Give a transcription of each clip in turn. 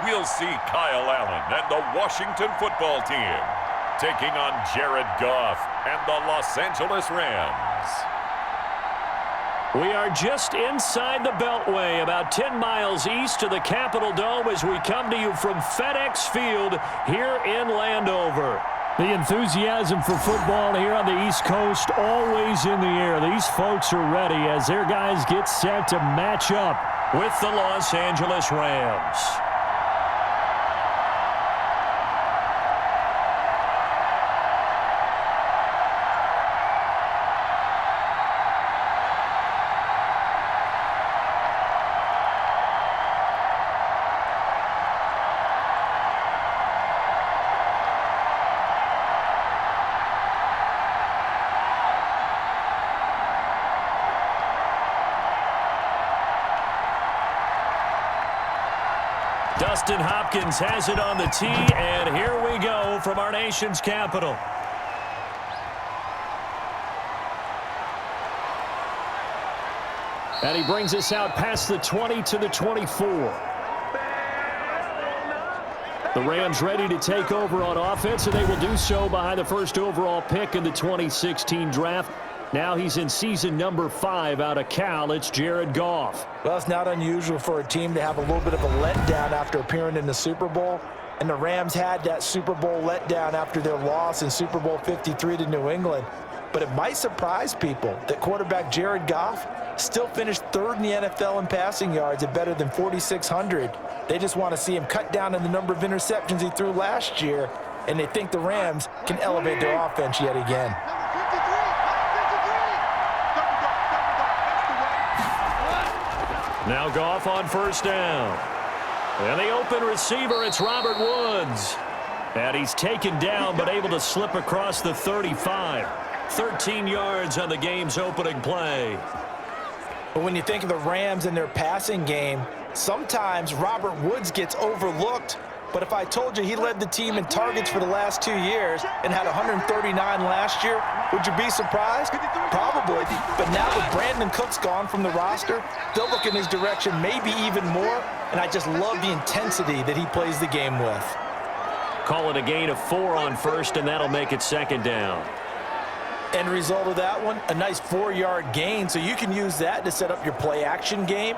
we'll see Kyle Allen and the Washington football team taking on Jared Goff and the Los Angeles Rams. We are just inside the Beltway, about 10 miles east of the Capitol Dome as we come to you from FedEx Field here in Landover. The enthusiasm for football here on the East Coast always in the air. These folks are ready as their guys get set to match up with the Los Angeles Rams. Dustin Hopkins has it on the tee, and here we go from our nation's capital. And he brings us out past the 20 to the 24. The Rams ready to take over on offense, and they will do so behind the first overall pick in the 2016 draft. Now he's in season number 5 out of Cal. It's Jared Goff. Well, it's not unusual for a team to have a little bit of a letdown after appearing in the Super Bowl. And the Rams had that Super Bowl letdown after their loss in Super Bowl 53 to New England. But it might surprise people that quarterback Jared Goff still finished 3rd in the NFL in passing yards at better than 4,600. They just want to see him cut down on the number of interceptions he threw last year. And they think the Rams can elevate their offense yet again. Now Goff on first down. And the open receiver, it's Robert Woods. And he's taken down but able to slip across the 35. 13 yards on the game's opening play. But when you think of the Rams and their passing game, sometimes Robert Woods gets overlooked. But if I told you he led the team in targets for the last 2 years and had 139 last year, would you be surprised? Probably. But now with Brandon Cooks gone from the roster, they'll look in his direction maybe even more. And I just love the intensity that he plays the game with. Call it a gain of 4 on first, and that'll make it second down. End result of that one, a nice 4-yard gain. So you can use that to set up your play-action game.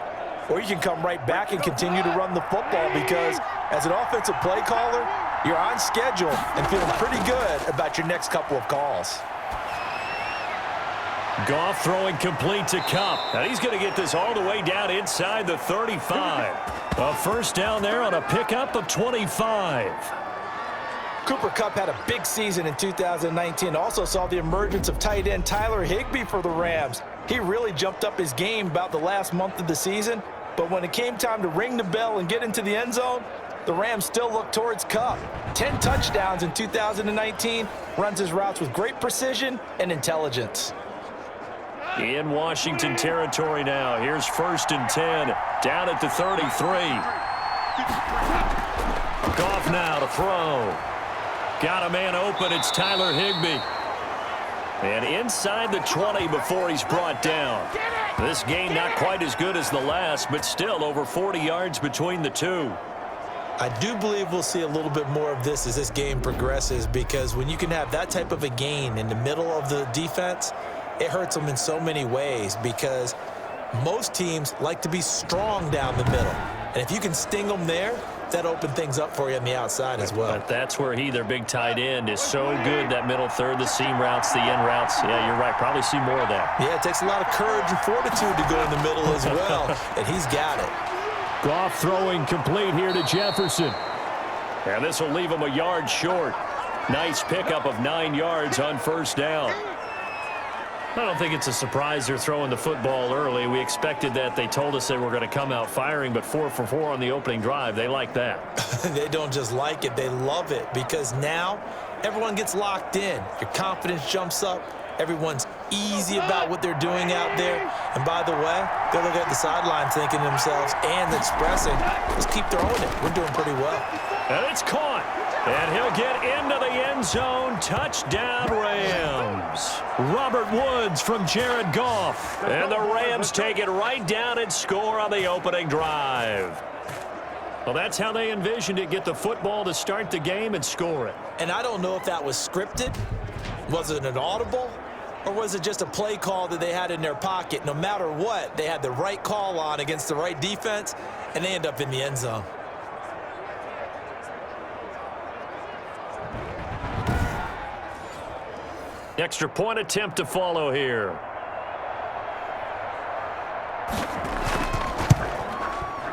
Or you can come right back and continue to run the football because as an offensive play caller, you're on schedule and feeling pretty good about your next couple of calls. Goff throwing complete to Kupp. And he's going to get this all the way down inside the 35. A first down there on a pickup of 25. Cooper Kupp had a big season in 2019. Also saw the emergence of tight end Tyler Higbee for the Rams. He really jumped up his game about the last month of the season. But when it came time to ring the bell and get into the end zone, the Rams still looked towards Kupp. 10 touchdowns in 2019, runs his routes with great precision and intelligence. In Washington territory now. Here's 1st and 10, down at the 33. Goff now to throw. Got a man open. It's Tyler Higbee. And inside the 20 before he's brought down. This game not quite as good as the last, but still over 40 yards between the two. I do believe we'll see a little bit more of this as this game progresses because when you can have that type of a gain in the middle of the defense, it hurts them in so many ways because most teams like to be strong down the middle. And if you can sting them there, that opened things up for you on the outside as well. But that's where their big tight end, is so good, that middle third, the seam routes, the end routes. Yeah, you're right. Probably see more of that. Yeah, it takes a lot of courage and fortitude to go in the middle as well, and he's got it. Goff throwing complete here to Jefferson. And this will leave him a yard short. Nice pickup of 9 yards on first down. I don't think it's a surprise they're throwing the football early. We expected that. They told us they were going to come out firing, but 4 for 4 on the opening drive. They like that. They don't just like it. They love it because now everyone gets locked in. Your confidence jumps up. Everyone's easy about what they're doing out there. And by the way, they're looking at the sideline thinking to themselves and expressing, let's keep throwing it. We're doing pretty well. And it's caught. And he'll get into the end zone. Touchdown, Rams. Robert Woods from Jared Goff. And the Rams take it right down and score on the opening drive. Well, that's how they envisioned it. Get the football to start the game and score it. And I don't know if that was scripted. Was it an audible? Or was it just a play call that they had in their pocket? No matter what, they had the right call on against the right defense, and they end up in the end zone. Extra point attempt to follow here.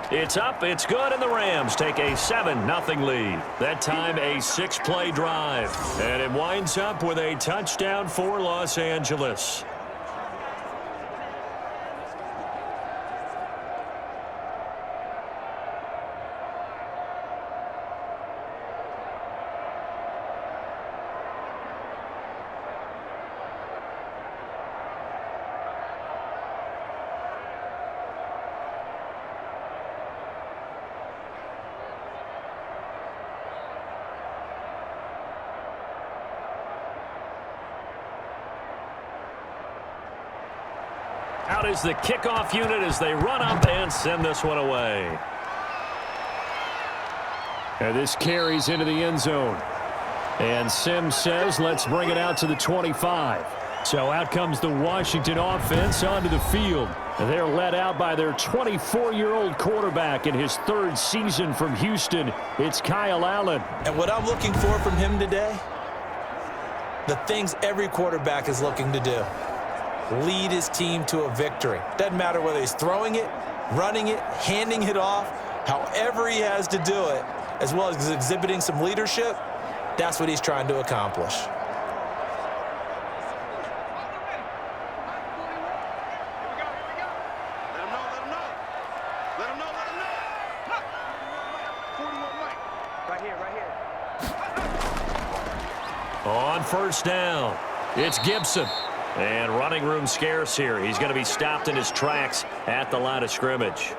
It's up, it's good, and the Rams take a 7-0 lead. That time a 6-play drive. And it winds up with a touchdown for Los Angeles. Out is the kickoff unit as they run up and send this one away. And this carries into the end zone. And Sims says, let's bring it out to the 25. So out comes the Washington offense onto the field. And they're led out by their 24-year-old quarterback in his third season from Houston. It's Kyle Allen. And what I'm looking for from him today, the things every quarterback is looking to do. Lead his team to a victory. Doesn't matter whether he's throwing it, running it, handing it off, however he has to do it, as well as exhibiting some leadership, that's what he's trying to accomplish. On first down, it's Gibson. And running room scarce here. He's going to be stopped in his tracks at the line of scrimmage.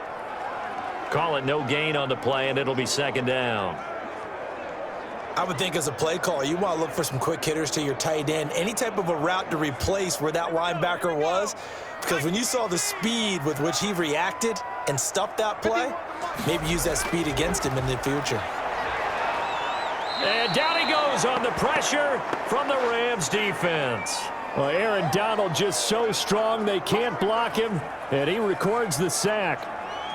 Call it no gain on the play, and it'll be second down. I would think as a play caller, you want to look for some quick hitters to your tight end. Any type of a route to replace where that linebacker was. Because when you saw the speed with which he reacted and stuffed that play, maybe use that speed against him in the future. And down he goes on the pressure from the Rams defense. Well, Aaron Donald just so strong they can't block him, and he records the sack.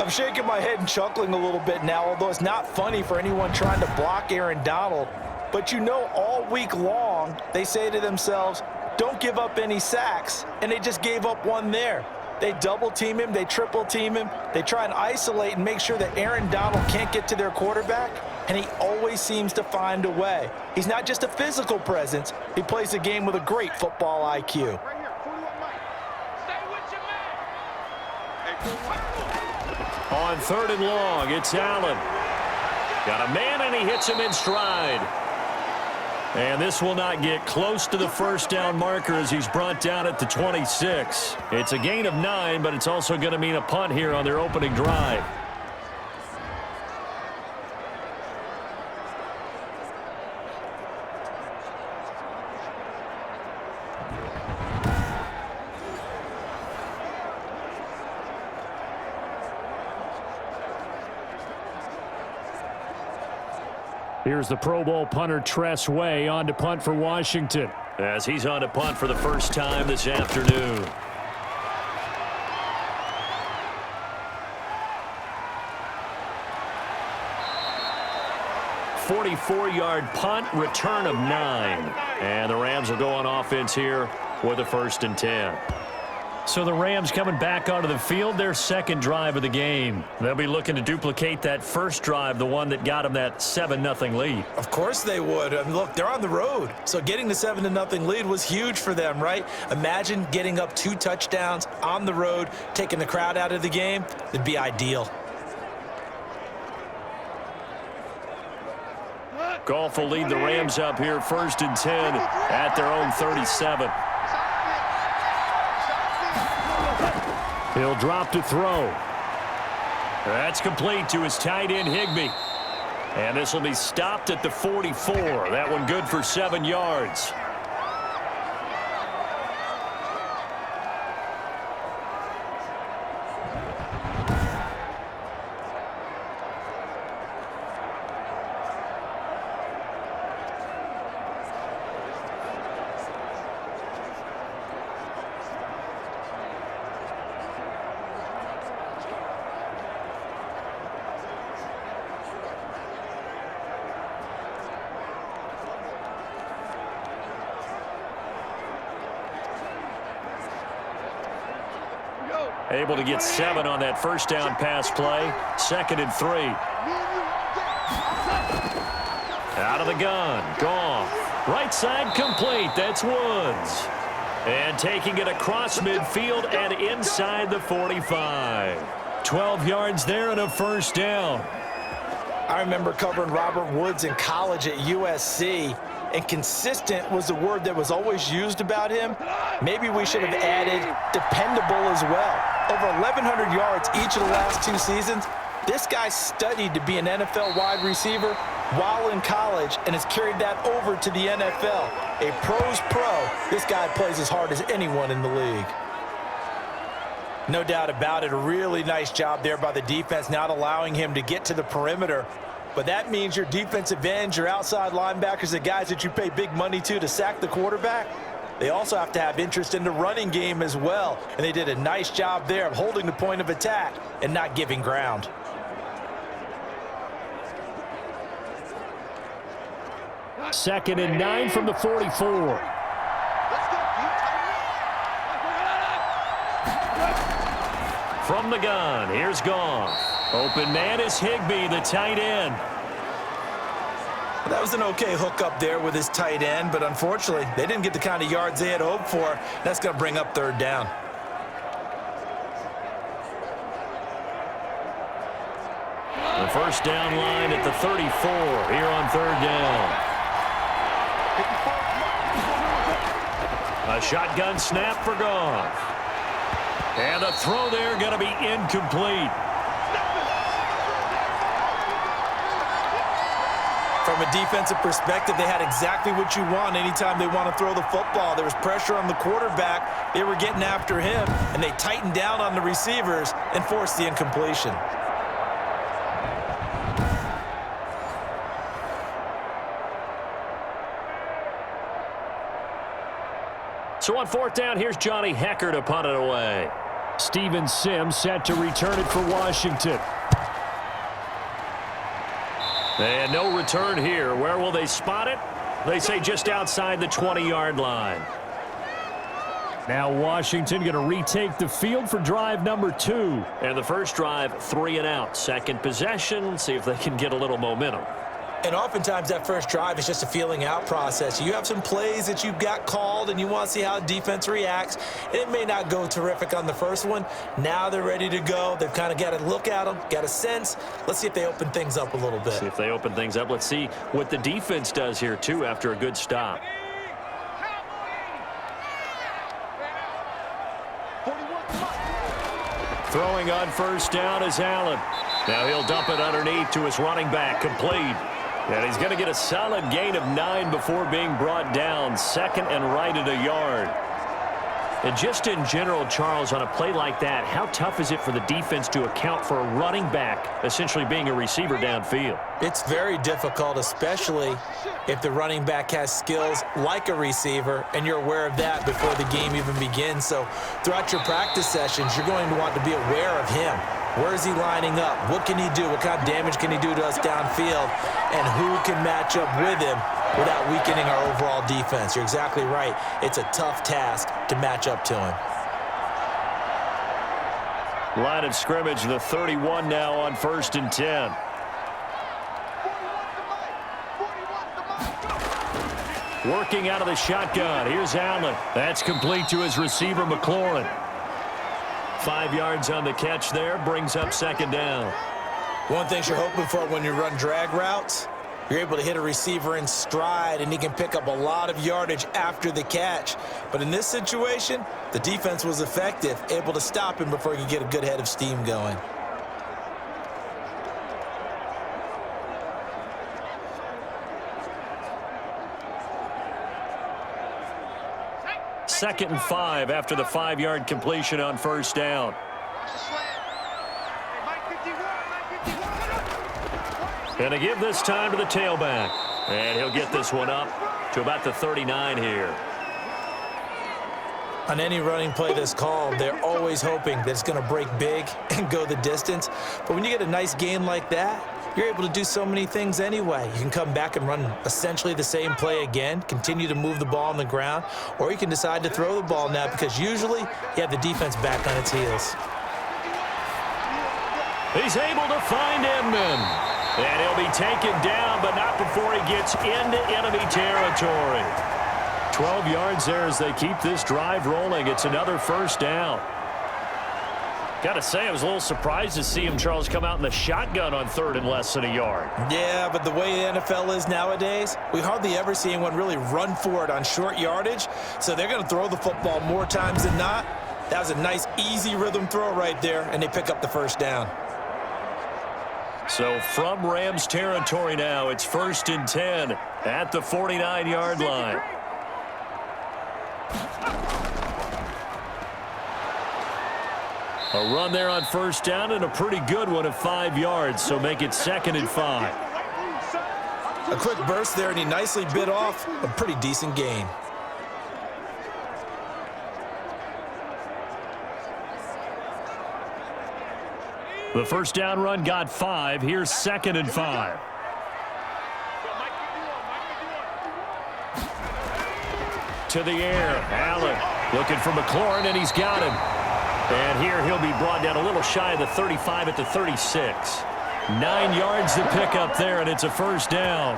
I'm shaking my head and chuckling a little bit now, although it's not funny for anyone trying to block Aaron Donald. But you know, all week long, they say to themselves, don't give up any sacks, and they just gave up one there. They double team him, they triple team him, they try and isolate and make sure that Aaron Donald can't get to their quarterback, and he always seems to find a way. He's not just a physical presence, he plays the game with a great football IQ. On third and long, it's Allen. Got a man, and he hits him in stride. And this will not get close to the first down marker as he's brought down at the 26. It's a gain of 9, but it's also going to mean a punt here on their opening drive. Here's the Pro Bowl punter Tress Way on to punt for Washington, as he's on to punt for the first time this afternoon. 44-yard punt, return of 9. And the Rams will go on offense here with a 1st and 10. So the Rams coming back onto the field, their second drive of the game. They'll be looking to duplicate that first drive, the one that got them that 7-0 lead. Of course they would. I mean, look, they're on the road. So getting the 7-0 lead was huge for them, right? Imagine getting up 2 touchdowns on the road, taking the crowd out of the game. It'd be ideal. Goff will lead the Rams up here 1st and 10 at their own 37. He'll drop to throw. That's complete to his tight end, Higbee. And this will be stopped at the 44. That one good for 7 yards. Able to get 7 on that first down pass play. 2nd and 3. Out of the gun. Goff. Right side complete. That's Woods. And taking it across midfield and inside the 45. 12 yards there and a first down. I remember covering Robert Woods in college at USC, and consistent was the word that was always used about him. Maybe we should have added dependable as well. Over 1,100 yards each of the last 2 seasons. This guy studied to be an NFL wide receiver while in college and has carried that over to the NFL. A pro's pro. This guy plays as hard as anyone in the league. No doubt about it. A really nice job there by the defense, not allowing him to get to the perimeter. But that means your defensive ends, your outside linebackers, the guys that you pay big money to sack the quarterback, they also have to have interest in the running game as well. And they did a nice job there of holding the point of attack and not giving ground. Second and 9 from the 44. From the gun, here's Goff. Open man is Higbee, the tight end. That was an okay hook up there with his tight end, but unfortunately, they didn't get the kind of yards they had hoped for. That's going to bring up 3rd down. The first down line at the 34 here on 3rd down. A shotgun snap for Goff. And the throw there going to be incomplete. From a defensive perspective, they had exactly what you want anytime they want to throw the football. There was pressure on the quarterback. They were getting after him, and they tightened down on the receivers and forced the incompletion. So on 4th down, here's Johnny Hecker to punt it away. Steven Sims set to return it for Washington. And no return here. Where will they spot it? They say just outside the 20-yard line. Now Washington going to retake the field for drive number 2. And the first drive, 3 and out. Second possession, see if they can get a little momentum. And oftentimes that first drive is just a feeling out process. You have some plays that you've got called and you want to see how defense reacts. And it may not go terrific on the first one. Now they're ready to go. They've kind of got to look at them, got a sense. Let's see if they open things up a little bit. See if they open things up. Let's see what the defense does here, too, after a good stop. Throwing on first down is Allen. Now he'll dump it underneath to his running back, complete. And he's going to get a solid gain of 9 before being brought down. 2nd and right at a yard. And just in general, Charles, on a play like that, how tough is it for the defense to account for a running back essentially being a receiver downfield? It's very difficult, especially if the running back has skills like a receiver, and you're aware of that before the game even begins. So throughout your practice sessions, you're going to want to be aware of him. Where is he lining up? What can he do? What kind of damage can he do to us downfield? And who can match up with him without weakening our overall defense? You're exactly right. It's a tough task to match up to him. Line of scrimmage, the 31 now on 1st and 10. Working out of the shotgun. Here's Allen. That's complete to his receiver, McLaurin. 5 yards on the catch there, brings up 2nd down. One thing you're hoping for when you run drag routes, you're able to hit a receiver in stride, and he can pick up a lot of yardage after the catch. But in this situation, the defense was effective, able to stop him before he could get a good head of steam going. Second and 5 after the 5-yard completion on first down. And to give this time to the tailback. And he'll get this one up to about the 39 here. On any running play that's called, they're always hoping that it's going to break big and go the distance. But when you get a nice gain like that, you're able to do so many things anyway. You can come back and run essentially the same play again, continue to move the ball on the ground, or you can decide to throw the ball now because usually you have the defense back on its heels. He's able to find Inman. And he'll be taken down, but not before he gets into enemy territory. 12 yards there as they keep this drive rolling. It's another first down. Got to say, I was a little surprised to see him, Charles, come out in the shotgun on third and less than a yard. Yeah, but the way the NFL is nowadays, we hardly ever see anyone really run for it on short yardage. So they're going to throw the football more times than not. That was a nice, easy rhythm throw right there, and they pick up the first down. So from Rams territory now, it's 1st and 10 at the 49-yard line. A run there on first down and a pretty good one of 5 yards, so make it 2nd and 5. A quick burst there, and he nicely bit off a pretty decent gain. The first down run got 5. Here's 2nd and 5. To the air. Allen looking for McLaurin, and he's got him. And here he'll be brought down a little shy of the 35 at the 36. 9 yards to pick up there, and it's a first down.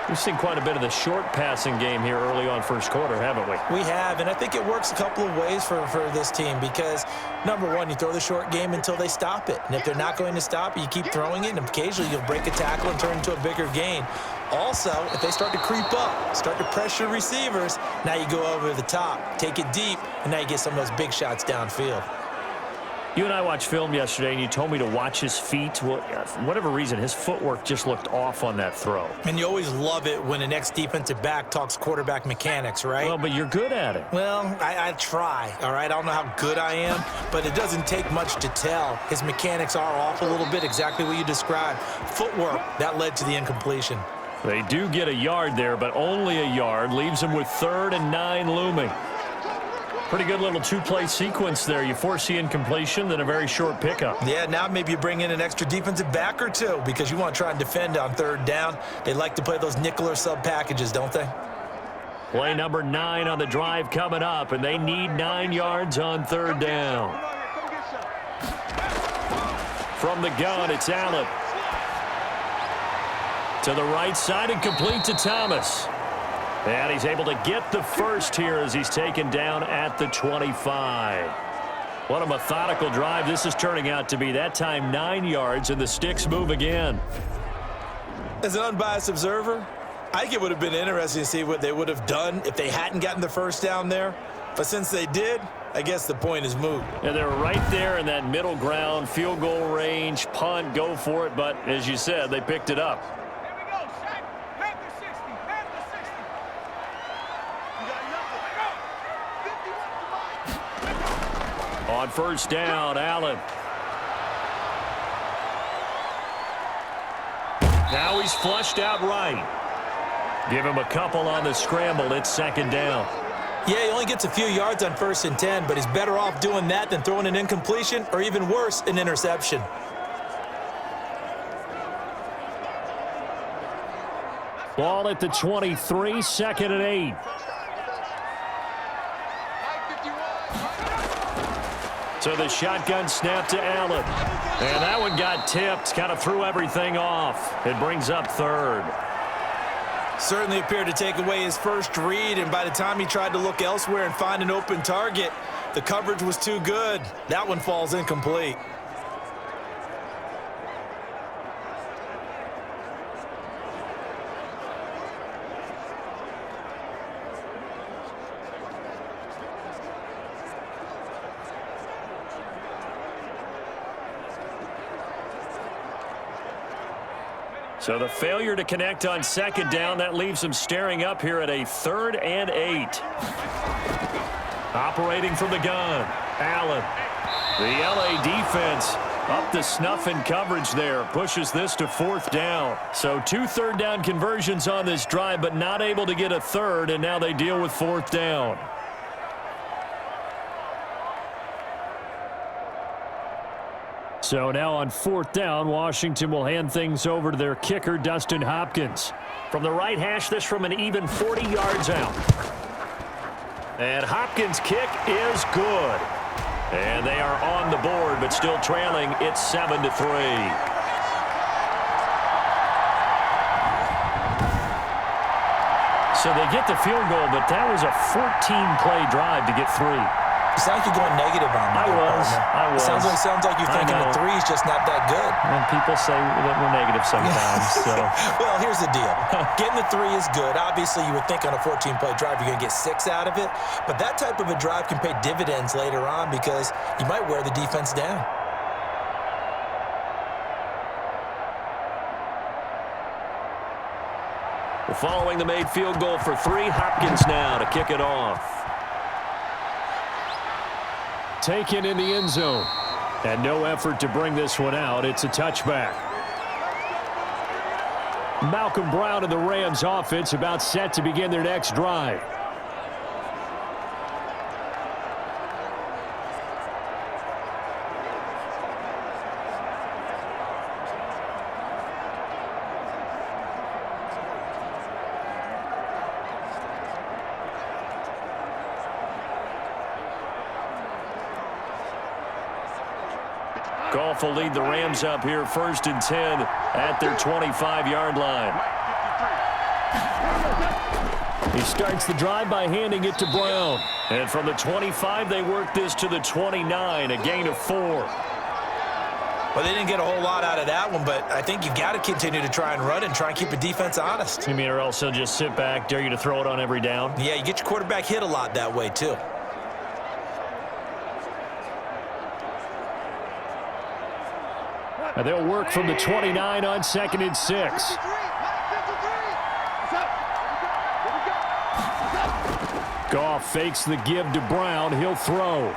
We've seen quite a bit of the short passing game here early on first quarter, haven't we? We have, and I think it works a couple of ways for this team because, number one, you throw the short game until they stop it. And if they're not going to stop it, you keep throwing it, and occasionally you'll break a tackle and turn it into a bigger gain. Also, if they start to creep up, start to pressure receivers, now you go over the top, take it deep, and now you get some of those big shots downfield. You and I watched film yesterday, and you told me to watch his feet. Well, for whatever reason, his footwork just looked off on that throw. And you always love it when an ex-defensive back talks quarterback mechanics, right? Well, but you're good at it. Well, I try, all right? I don't know how good I am, but it doesn't take much to tell. His mechanics are off a little bit, exactly what you described. Footwork, that led to the incompletion. They do get a yard there, but only a yard. Leaves them with 3rd and 9 looming. Pretty good little two-play sequence there. You force the incompletion, then a very short pickup. Yeah, now maybe you bring in an extra defensive back or two because you want to try and defend on 3rd down. They like to play those nickel or sub packages, don't they? Play number 9 on the drive coming up, and they need 9 yards on 3rd down. From the gun, it's Allen. To the right side and complete to Thomas. And he's able to get the first here as he's taken down at the 25. What a methodical drive this is turning out to be. That time 9 yards, and the sticks move again. As an unbiased observer, I think it would have been interesting to see what they would have done if they hadn't gotten the first down there. But since they did, I guess the point is moot. And they're right there in that middle ground, field goal range, punt, go for it. But as you said, they picked it up. On first down, Allen. Now he's flushed out right. Give him a couple on the scramble. It's 2nd down. Yeah, he only gets a few yards on 1st and 10, but he's better off doing that than throwing an incompletion or even worse, an interception. Ball at the 23, 2nd and 8. So the shotgun snap to Allen. And that one got tipped, kind of threw everything off. It brings up 3rd. Certainly appeared to take away his first read, and by the time he tried to look elsewhere and find an open target, the coverage was too good. That one falls incomplete. So the failure to connect on 2nd down, that leaves them staring up here at a 3rd and 8. Operating from the gun, Allen. The LA defense up to snuff in coverage there. Pushes this to 4th down. So 2 3rd down conversions on this drive, but not able to get a 3rd, and now they deal with 4th down. So now on 4th down, Washington will hand things over to their kicker, Dustin Hopkins. From the right hash, this from an even 40 yards out. And Hopkins' kick is good. And they are on the board, but still trailing. It's 7-3. So they get the field goal, but that was a 14-play drive to get 3. It sounds like you're going negative on that. I was. Sounds like you're thinking the 3 is just not that good. And people say that we're negative sometimes. So. Well, here's the deal. Getting the 3 is good. Obviously, you would think on a 14-play drive you're going to get 6 out of it. But that type of a drive can pay dividends later on because you might wear the defense down. Following the made field goal for 3, Hopkins now to kick it off. Taken in the end zone. And no effort to bring this one out. It's a touchback. Malcolm Brown and the Rams offense about set to begin their next drive. Goff will lead the Rams up here 1st and 10 at their 25-yard line. He starts the drive by handing it to Brown. And from the 25, they work this to the 29, a gain of 4. Well, they didn't get a whole lot out of that one, but I think you got to continue to try and run and try and keep the defense honest. You mean or else they'll just sit back, dare you to throw it on every down? Yeah, you get your quarterback hit a lot that way, too. And they'll work from the 29 on 2nd and 6. Goff fakes the give to Brown. He'll throw.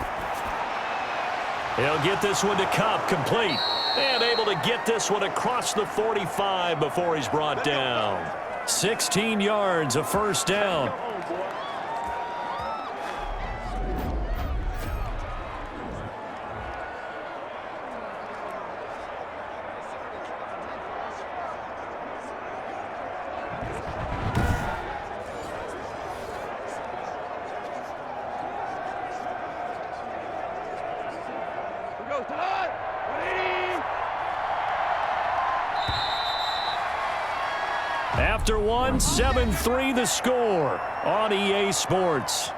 He'll get this one to Kupp, complete. And able to get this one across the 45 before he's brought down. 16 yards, a 1st down. After one, 7-3 the score on EA Sports.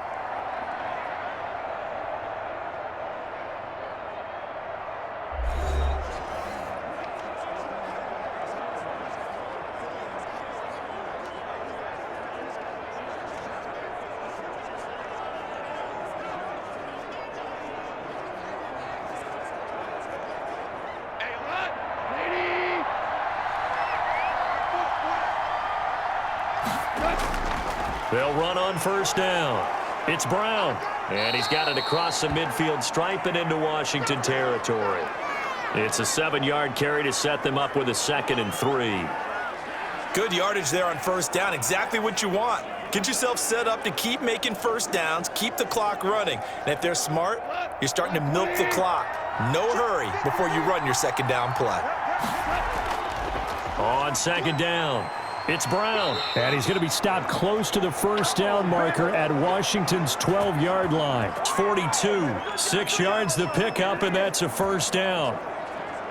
They'll run on 1st down. It's Brown. And he's got it across the midfield stripe and into Washington territory. It's a 7-yard carry to set them up with a 2nd and 3. Good yardage there on 1st down. Exactly what you want. Get yourself set up to keep making 1st downs, keep the clock running. And if they're smart, you're starting to milk the clock. No hurry before you run your 2nd down play. On 2nd down, it's Brown. And he's going to be stopped close to the 1st down marker at Washington's 12-yard line. It's 42. 6 yards the pickup, and that's a 1st down.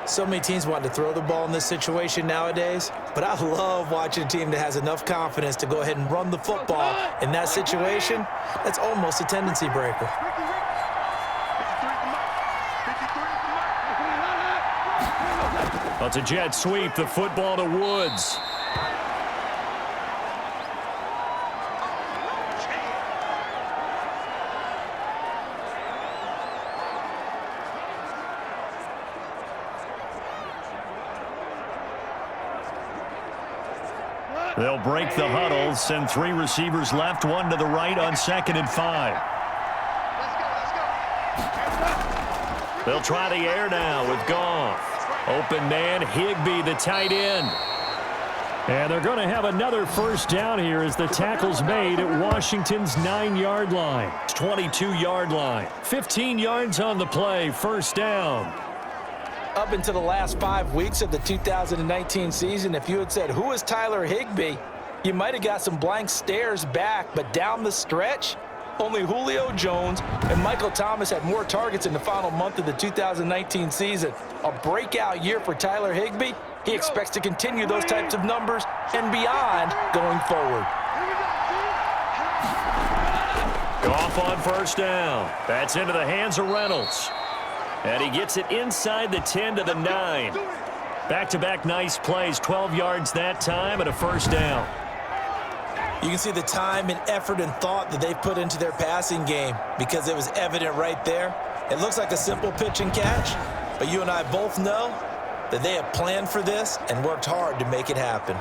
So many teams want to throw the ball in this situation nowadays, but I love watching a team that has enough confidence to go ahead and run the football in that situation. That's almost a tendency breaker. That's a jet sweep, the football to Woods. They'll break the huddle, send 3 receivers left, 1 to the right on 2nd and 5. They'll try the air now with Goff. Open man, Higbee, the tight end. And they're going to have another 1st down here as the tackle's made at Washington's 9-yard line. 22-yard line. 15 yards on the play, 1st down. Up until the last 5 weeks of the 2019 season, if you had said, who is Tyler Higbee, you might have got some blank stares back, but down the stretch, only Julio Jones and Michael Thomas had more targets in the final month of the 2019 season. A breakout year for Tyler Higbee. He expects to continue those types of numbers and beyond going forward. Off on first down. That's into the hands of Reynolds. And he gets it inside the 10 to the 9. Back-to-back nice plays, 12 yards that time and a first down. You can see the time and effort and thought that they put into their passing game because it was evident right there. It looks like a simple pitch and catch, but you and I both know that they have planned for this and worked hard to make it happen.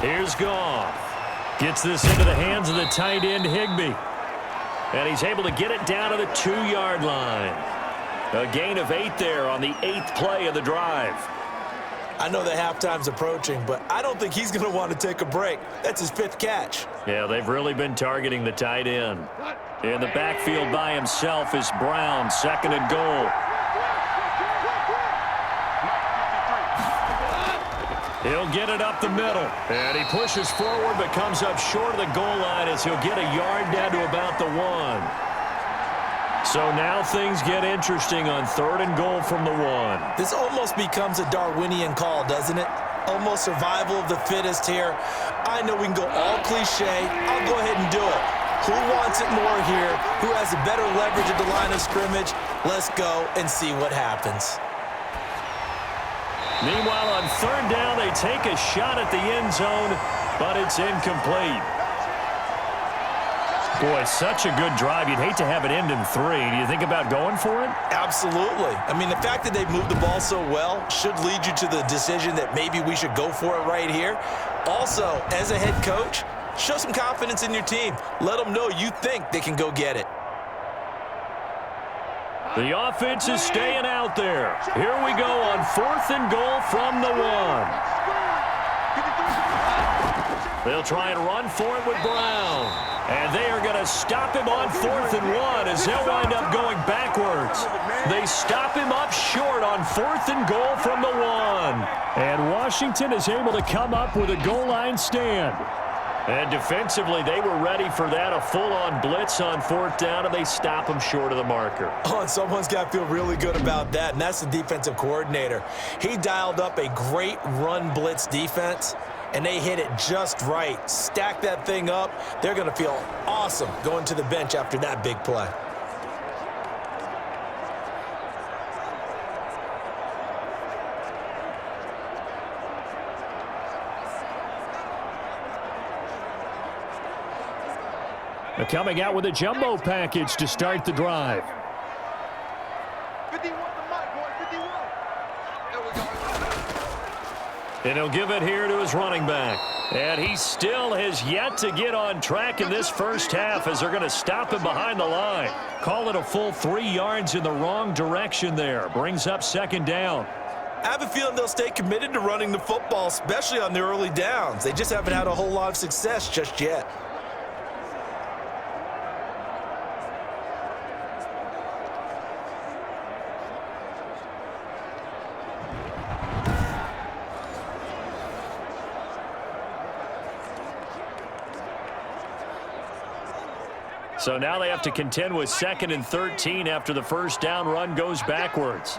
Here's Goff. Gets this into the hands of the tight end, Higbee. And he's able to get it down to the 2-yard line. A gain of 8 there on the 8th play of the drive. I know that halftime's approaching, but I don't think he's going to want to take a break. That's his 5th catch. Yeah, they've really been targeting the tight end. In the backfield by himself is Brown, 2nd and goal. He'll get it up the middle. And he pushes forward but comes up short of the goal line as he'll get a yard down to about the 1. So now things get interesting on 3rd and goal from the 1. This almost becomes a Darwinian call, doesn't it? Almost survival of the fittest here. I know we can go all cliche. I'll go ahead and do it. Who wants it more here? Who has a better leverage at the line of scrimmage? Let's go and see what happens. Meanwhile, on 3rd down, they take a shot at the end zone, but it's incomplete. Boy, such a good drive. You'd hate to have it end in 3. Do you think about going for it? Absolutely. I mean, the fact that they've moved the ball so well should lead you to the decision that maybe we should go for it right here. Also, as a head coach, show some confidence in your team. Let them know you think they can go get it. The offense is staying out there. Here we go on 4th and goal from the 1. They'll try and run for it with Brown. And they are going to stop him on 4th and 1 as they'll wind up going backwards. They stop him up short on 4th and goal from the 1. And Washington is able to come up with a goal line stand. And defensively, they were ready for that, a full-on blitz on 4th down, and they stop him short of the marker. Oh, and someone's got to feel really good about that, and that's the defensive coordinator. He dialed up a great run blitz defense, and they hit it just right. Stack that thing up. They're going to feel awesome going to the bench after that big play. They're coming out with a jumbo package to start the drive. 51 to Mike, boy, 51. There we go. And he'll give it here to his running back. And he still has yet to get on track in this first half as they're going to stop him behind the line. Call it a full 3 yards in the wrong direction there. Brings up 2nd down. I have a feeling they'll stay committed to running the football, especially on the early downs. They just haven't had a whole lot of success just yet. So now they have to contend with 2nd and 13 after the first down run goes backwards.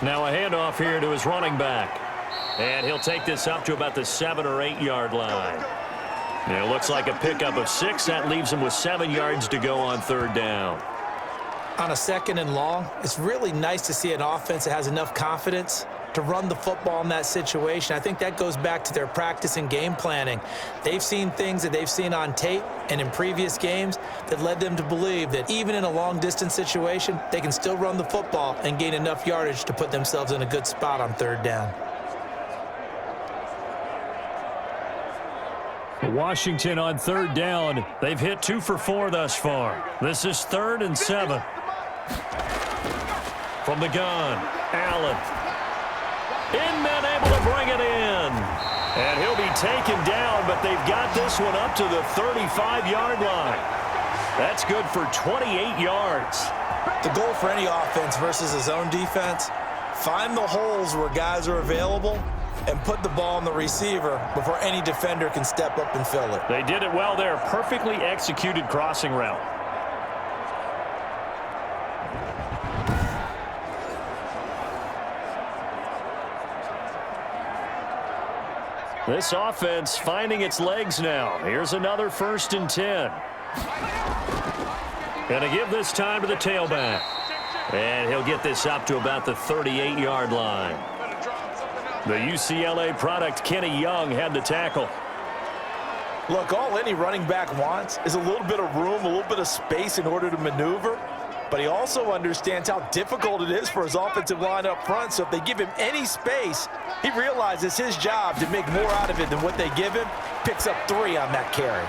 Now a handoff here to his running back. And he'll take this up to about the 7 or 8 yard line. And it looks like a pickup of 6. That leaves him with 7 yards to go on 3rd down. On a 2nd and long, it's really nice to see an offense that has enough confidence to run the football in that situation. I think that goes back to their practice and game planning. They've seen things that they've seen on tape and in previous games that led them to believe that even in a long-distance situation, they can still run the football and gain enough yardage to put themselves in a good spot on 3rd down. Washington on 3rd down. They've hit 2 for 4 thus far. This is 3rd and 7. From the gun, Allen. Inman able to bring it in. And he'll be taken down, but they've got this one up to the 35-yard line. That's good for 28 yards. The goal for any offense versus his own defense, find the holes where guys are available and put the ball on the receiver before any defender can step up and fill it. They did it well there. Perfectly executed crossing route. This offense finding its legs now. Here's another 1st and 10. Going to give this time to the tailback. And he'll get this up to about the 38-yard line. The UCLA product, Kenny Young, had the tackle. Look, all any running back wants is a little bit of room, a little bit of space in order to maneuver. But he also understands how difficult it is for his offensive line up front. So if they give him any space, he realizes his job to make more out of it than what they give him. Picks up 3 on that carry.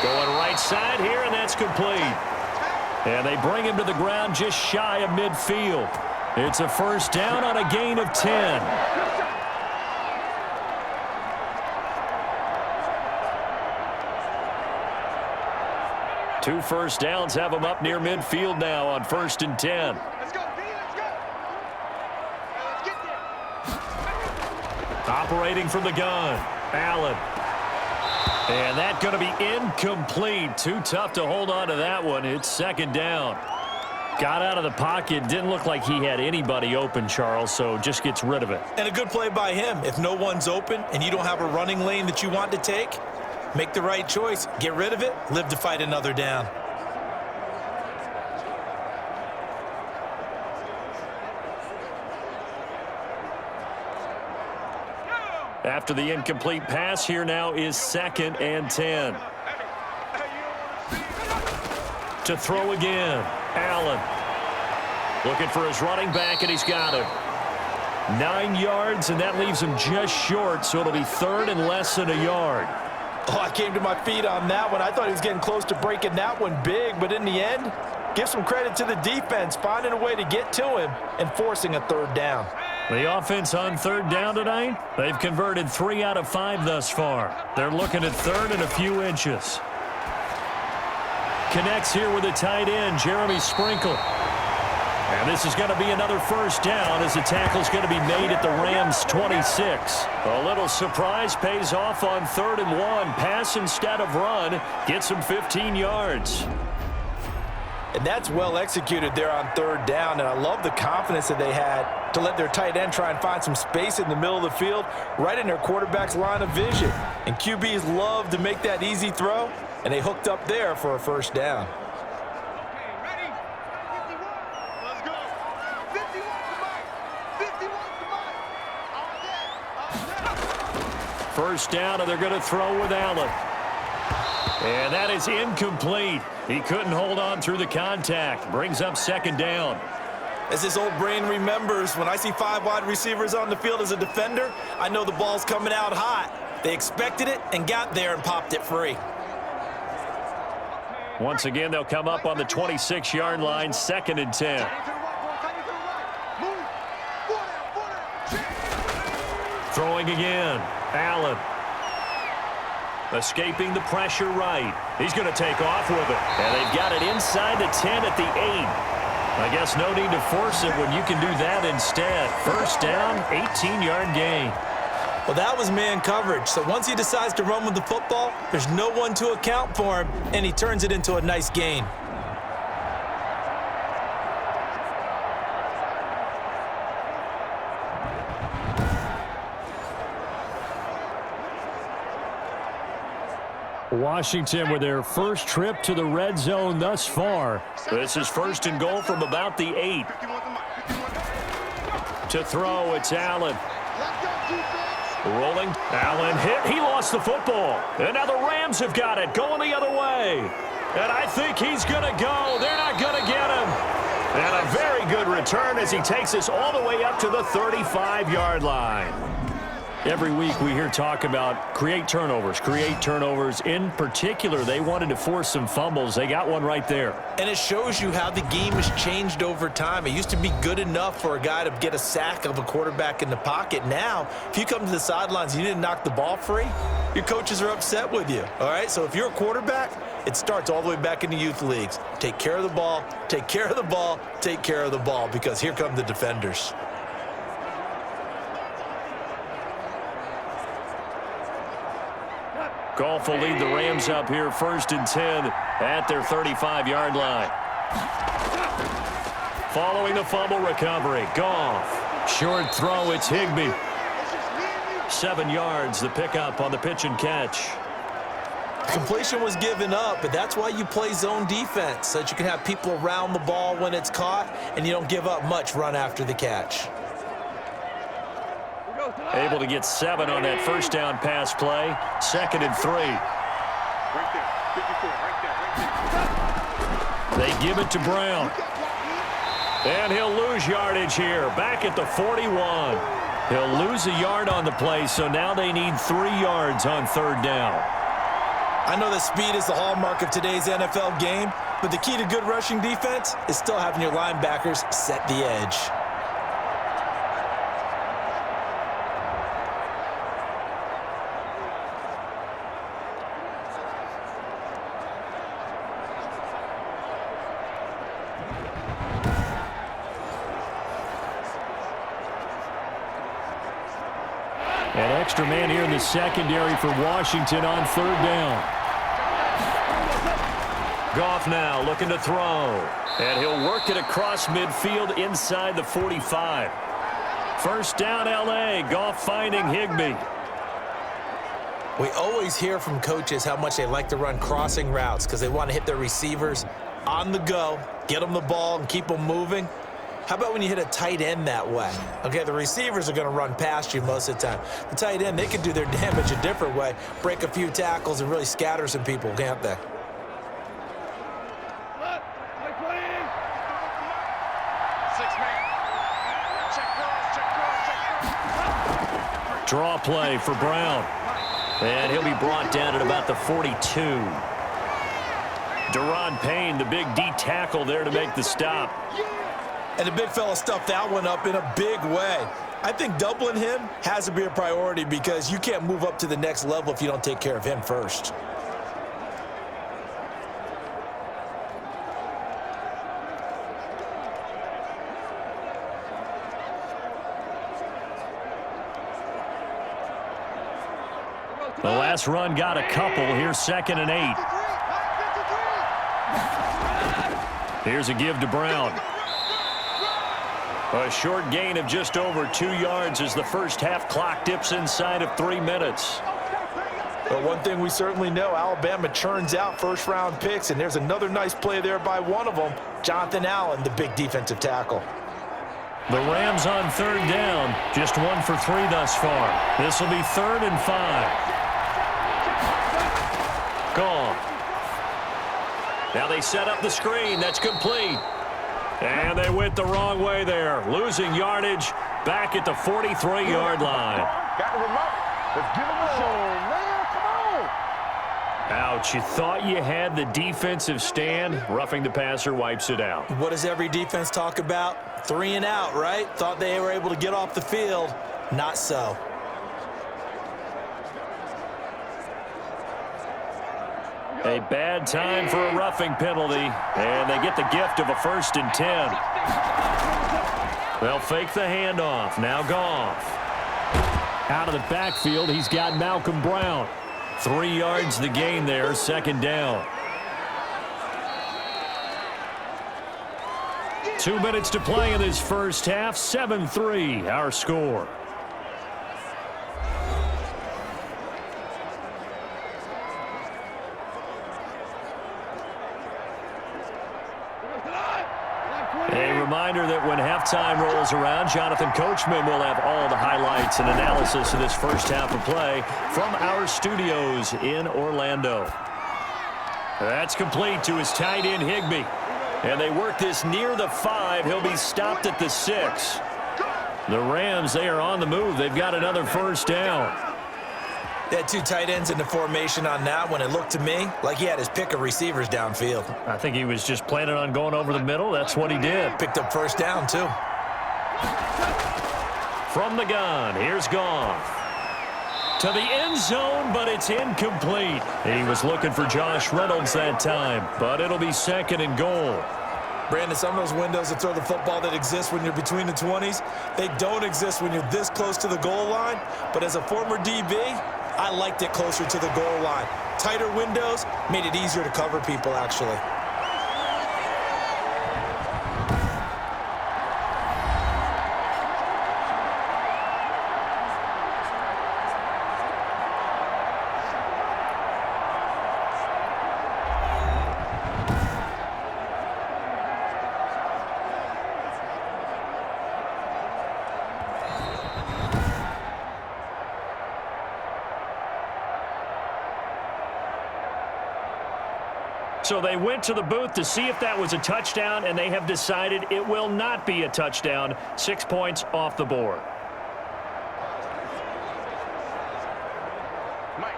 Going right side here, and that's complete. And they bring him to the ground just shy of midfield. It's a 1st down on a gain of 10. 2 first downs have him up near midfield now on 1st and 10. Let's go, D, let's go. Let's get there. Operating from the gun, Allen. And that's going to be incomplete. Too tough to hold on to that one. It's 2nd down. Got out of the pocket. Didn't look like he had anybody open, Charles, so just gets rid of it. And a good play by him. If no one's open and you don't have a running lane that you want to take, make the right choice. Get rid of it. Live to fight another down. After the incomplete pass, here now is 2nd and 10. To throw again, Allen. Looking for his running back, and he's got him. 9 yards, and that leaves him just short, so it'll be 3rd and less than a yard. Oh, I came to my feet on that one. I thought he was getting close to breaking that one big, but in the end, give some credit to the defense, finding a way to get to him and forcing a 3rd down. The offense on 3rd down tonight, they've converted 3 out of 5 thus far. They're looking at 3rd and a few inches. Connects here with a tight end, Jeremy Sprinkle. And this is going to be another 1st down as the tackle's going to be made at the Rams' 26. A little surprise pays off on 3rd and 1. Pass instead of run. Gets him 15 yards. And that's well executed there on 3rd down. And I love the confidence that they had to let their tight end try and find some space in the middle of the field, right in their quarterback's line of vision. And QBs love to make that easy throw, and they hooked up there for a 1st down. First down, and they're going to throw with Allen. And that is incomplete. He couldn't hold on through the contact. Brings up 2nd down. As his old brain remembers, when I see 5 wide receivers on the field as a defender, I know the ball's coming out hot. They expected it and got there and popped it free. Once again, they'll come up on the 26-yard line, 2nd and 10. Throwing again, Allen. Escaping the pressure right. He's going to take off with it. And they've got it inside the 10 at the 8. I guess no need to force it when you can do that instead. 1st down, 18-yard gain. Well, that was man coverage. So once he decides to run with the football, there's no one to account for him, and he turns it into a nice gain. Washington with their first trip to the red zone thus far. This is 1st and goal from about the 8. To throw, it's Allen. Rolling. Allen hit. He lost the football. And now the Rams have got it. Going the other way. And I think he's going to go. They're not going to get him. And a very good return as he takes us all the way up to the 35-yard line. Every week we hear talk about create turnovers. In particular, they wanted to force some fumbles. They got one right there. And it shows you how the game has changed over time. It used to be good enough for a guy to get a sack of a quarterback in the pocket. Now, if you come to the sidelines and you didn't knock the ball free, your coaches are upset with you. All right? So if you're a quarterback, it starts all the way back in the youth leagues. Take care of the ball, take care of the ball, take care of the ball, because here come the defenders. Goff will lead the Rams up here 1st and 10 at their 35-yard line. Following the fumble recovery, Goff. Short throw, it's Higbee. 7 yards, the pickup on the pitch and catch. Completion was given up, but that's why you play zone defense, so that you can have people around the ball when it's caught, and you don't give up much run after the catch. Able to get 7 on that first down pass play. 2nd and 3. Right there. 54, right there. They give it to Brown. And he'll lose yardage here. Back at the 41. He'll lose a yard on the play, so now they need 3 yards on 3rd down. I know that speed is the hallmark of today's NFL game, but the key to good rushing defense is still having your linebackers set the edge. An extra man here in the secondary for Washington on 3rd down. Goff now looking to throw. And he'll work it across midfield inside the 45. 1st down, L.A. Goff finding Higbee. We always hear from coaches how much they like to run crossing routes because they want to hit their receivers on the go, get them the ball, and keep them moving. How about when you hit a tight end that way? Okay, the receivers are going to run past you most of the time. The tight end, they can do their damage a different way, break a few tackles, and really scatter some people, can't they? Draw play for Brown. And he'll be brought down at about the 42. Deron Payne, the big D tackle there to make the stop. And the big fella stuffed that one up in a big way. I think doubling him has to be a priority because you can't move up to the next level if you don't take care of him first. The last run got a couple. Here's 2nd and 8. Here's a give to Brown. A short gain of just over 2 yards as the first half clock dips inside of 3 minutes. But one thing we certainly know, Alabama churns out first-round picks, and there's another nice play there by one of them, Jonathan Allen, the big defensive tackle. The Rams on 3rd down, just 1 for 3 thus far. This will be 3rd and 5. Gone. Now they set up the screen. That's complete. And they went the wrong way there. Losing yardage back at the 43-yard line. Got the remote. Let's give him a show, man. Come on. Ouch. You thought you had the defensive stand. Roughing the passer wipes it out. What does every defense talk about? 3 and out, right? Thought they were able to get off the field. Not so. A bad time for a roughing penalty, and they get the gift of a 1st and 10. They'll fake the handoff. Now Goff. Out of the backfield, he's got Malcolm Brown. 3 yards the gain there, 2nd down. 2 minutes to play in this first half, 7-3 our score. A reminder that when halftime rolls around, Jonathan Coachman will have all the highlights and analysis of this first half of play from our studios in Orlando. That's complete to his tight end, Higbee. And they work this near the 5. He'll be stopped at the 6. The Rams, they are on the move. They've got another first down. They had two tight ends in the formation on that one. It looked to me like he had his pick of receivers downfield. I think he was just planning on going over the middle. That's what he did. Picked up first down, too. From the gun, here's Goff. To the end zone, but it's incomplete. He was looking for Josh Reynolds that time, but it'll be 2nd and goal. Brandon, some of those windows to throw the football that exist when you're between the 20s, they don't exist when you're this close to the goal line. But as a former DB, I liked it closer to the goal line. Tighter windows made it easier to cover people, actually. So they went to the booth to see if that was a touchdown, and they have decided it will not be a touchdown. 6 points off the board.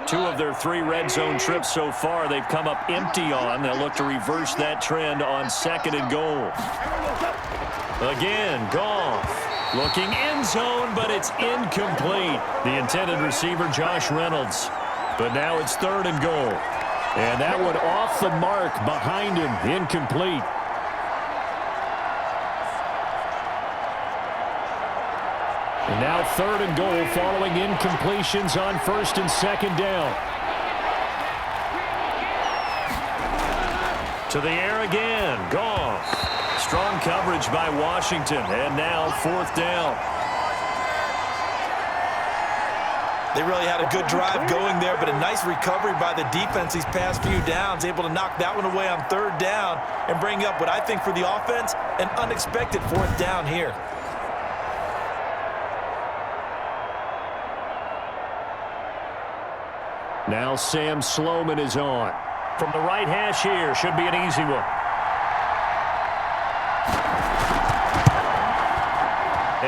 2 of their 3 red zone trips so far they've come up empty on. They'll look to reverse that trend on 2nd and goal. Again, Goff looking end zone, but it's incomplete. The intended receiver, Josh Reynolds. But now it's 3rd and goal. And that one off the mark behind him, incomplete. And now 3rd and goal following incompletions on 1st and 2nd down. To the air again, Goff. Strong coverage by Washington, and now 4th down. They really had a good drive going there, but a nice recovery by the defense these past few downs, able to knock that one away on 3rd down and bring up what I think for the offense, an unexpected 4th down here. Now Sam Sloman is on. From the right hash here, should be an easy one.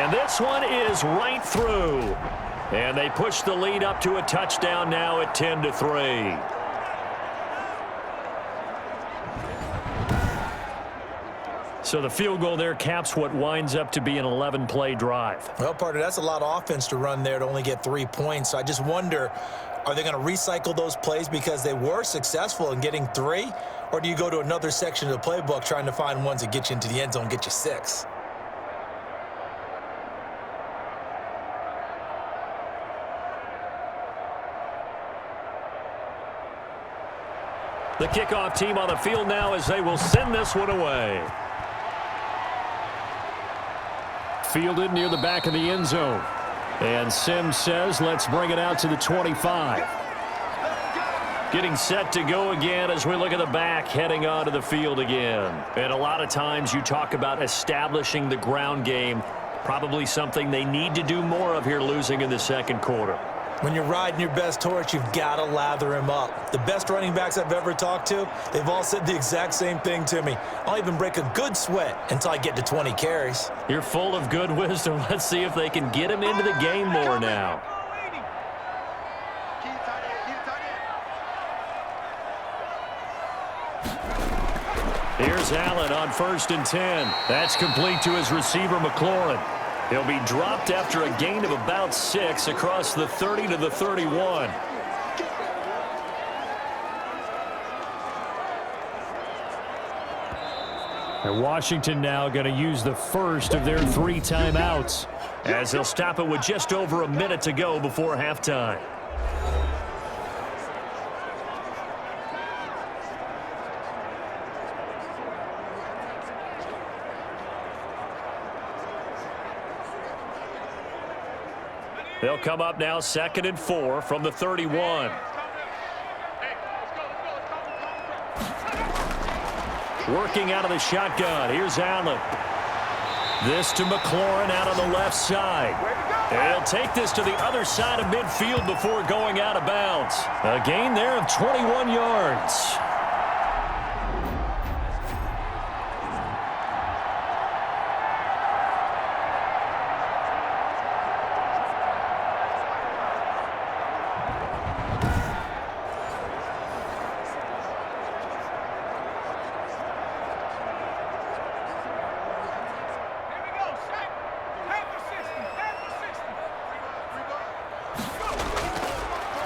And this one is right through. And they push the lead up to a touchdown now at 10-3. So the field goal there caps what winds up to be an 11-play drive. Well, partner, that's a lot of offense to run there to only get 3 points. So I just wonder, are they going to recycle those plays because they were successful in getting 3? Or do you go to another section of the playbook trying to find ones that get you into the end zone, get you 6? The kickoff team on the field now as they will send this one away. Fielded near the back of the end zone. And Sims says, let's bring it out to the 25. Getting set to go again as we look at the back, heading onto the field again. And a lot of times you talk about establishing the ground game. Probably something they need to do more of here, losing in the 2nd quarter. When you're riding your best horse, you've got to lather him up. The best running backs I've ever talked to, they've all said the exact same thing to me. I'll even break a good sweat until I get to 20 carries. You're full of good wisdom. Let's see if they can get him into the game more now. Here's Allen on 1st and 10. That's complete to his receiver, McLaurin. He'll be dropped after a gain of about 6 across the 30 to the 31. And Washington now going to use the first of their 3 timeouts as they'll stop it with just over a minute to go before halftime. They'll come up now 2nd and 4 from the 31. Working out of the shotgun. Here's Allen. This to McLaurin out on the left side. And he'll take this to the other side of midfield before going out of bounds. A gain there of 21 yards.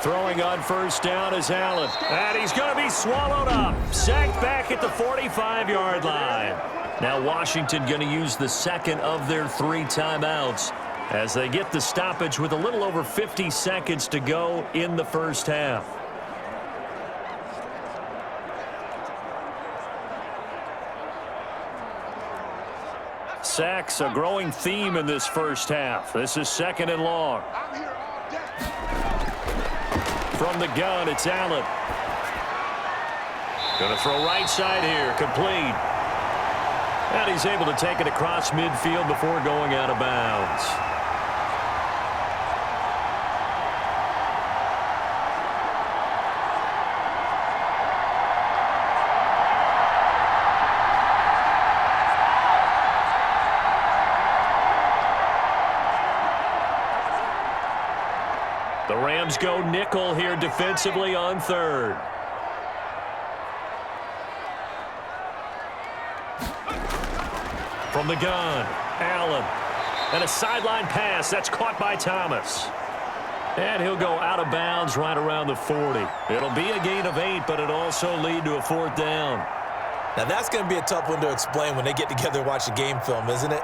Throwing on first down is Allen. And he's going to be swallowed up. Sacked back at the 45-yard line. Now Washington going to use the second of their 3 timeouts as they get the stoppage with a little over 50 seconds to go in the first half. Sacks, a growing theme in this first half. This is 2nd and long. From the gun, it's Allen. Going to throw right side here, complete. And he's able to take it across midfield before going out of bounds. The Rams go nickel here defensively on 3rd. From the gun, Allen. And a sideline pass. That's caught by Thomas. And he'll go out of bounds right around the 40. It'll be a gain of 8, but it'll also lead to a 4th down. Now, that's going to be a tough one to explain when they get together and watch the game film, isn't it?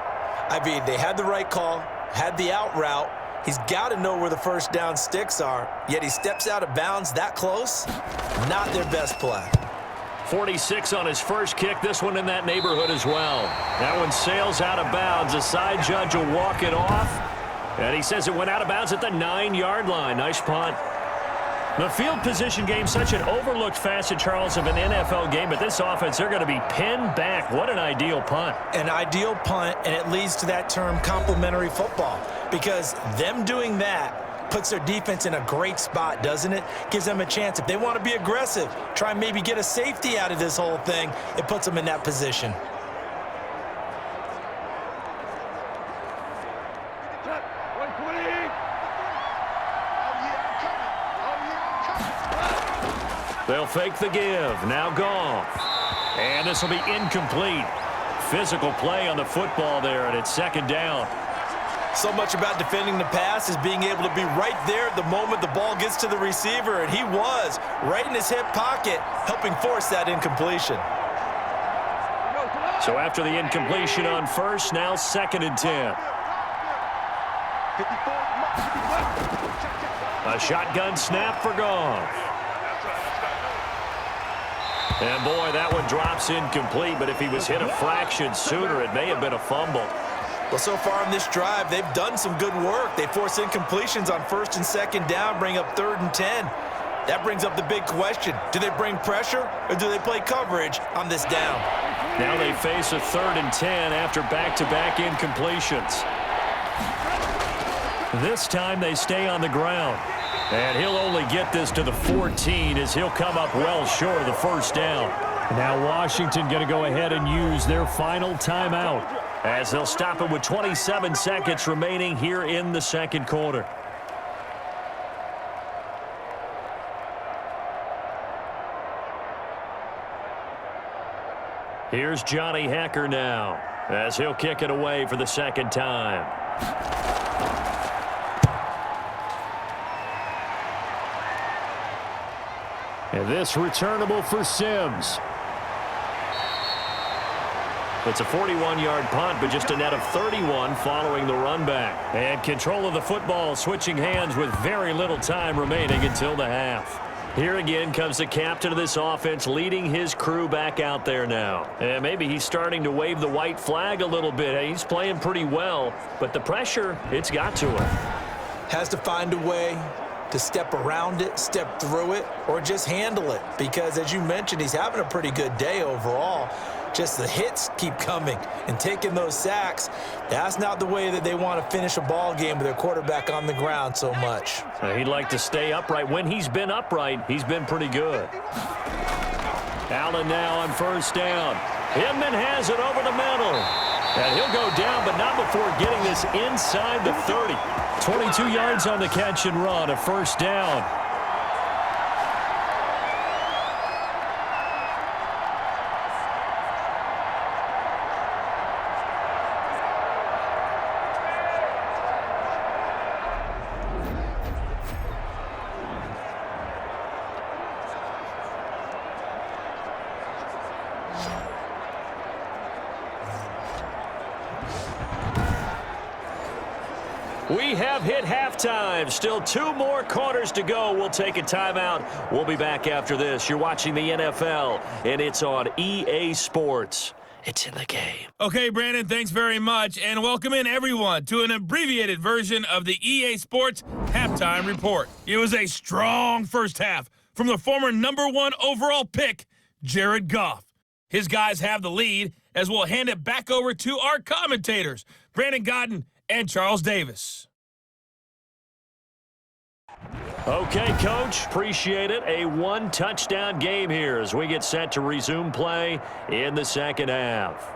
I mean, they had the right call, had the out route. He's got to know where the first down sticks are, yet he steps out of bounds that close. Not their best play. 46 on his first kick. This one in that neighborhood as well. That one sails out of bounds. The side judge will walk it off. And he says it went out of bounds at the 9-yard line. Nice punt. The field position game, such an overlooked facet, Charles, of an NFL game. But this offense, they're going to be pinned back. What an ideal punt. An ideal punt, and it leads to that term complementary football. Because them doing that puts their defense in a great spot, doesn't it? Gives them a chance. If they want to be aggressive, try and maybe get a safety out of this whole thing, it puts them in that position. They'll fake the give. Now Goff. And this will be incomplete. Physical play on the football there, and it's 2nd down. So much about defending the pass is being able to be right there at the moment the ball gets to the receiver, and he was right in his hip pocket, helping force that incompletion. So after the incompletion on first, now 2nd and 10. A shotgun snap for Goff. And boy, that one drops incomplete, but if he was hit a fraction sooner, it may have been a fumble. Well, so far in this drive, they've done some good work. They force incompletions on 1st and 2nd down, bring up 3rd and 10. That brings up the big question. Do they bring pressure, or do they play coverage on this down? Now they face a 3rd and 10 after back-to-back incompletions. This time they stay on the ground. And he'll only get this to the 14 as he'll come up well short of the first down. Now Washington going to go ahead and use their final timeout as they'll stop it with 27 seconds remaining here in the 2nd quarter. Here's Johnny Hacker now as he'll kick it away for the 2nd time. And this returnable for Sims. It's a 41-yard punt, but just a net of 31 following the run back. And control of the football switching hands with very little time remaining until the half. Here again comes the captain of this offense leading his crew back out there now. And maybe he's starting to wave the white flag a little bit. He's playing pretty well, but the pressure, it's got to him. Has to find a way to step around it, step through it, or just handle it. Because, as you mentioned, he's having a pretty good day overall. Just the hits keep coming and taking those sacks. That's not the way that they want to finish a ball game with their quarterback on the ground so much. He'd like to stay upright. When he's been upright, he's been pretty good. Allen now on first down. Inman has it over the middle. And he'll go down, but not before getting this inside the 30. 22 yards on the catch and run, a first down. We have hit halftime. Still 2 more quarters to go. We'll take a timeout. We'll be back after this. You're watching the NFL, and it's on EA Sports. It's in the game. Okay, Brandon, thanks very much, and welcome in everyone to an abbreviated version of the EA Sports Halftime Report. It was a strong first half from the former #1 overall pick, Jared Goff. His guys have the lead as we'll hand it back over to our commentators, Brandon Godden and Charles Davis. Okay, Coach, appreciate it. A 1-touchdown game here as we get set to resume play in the second half.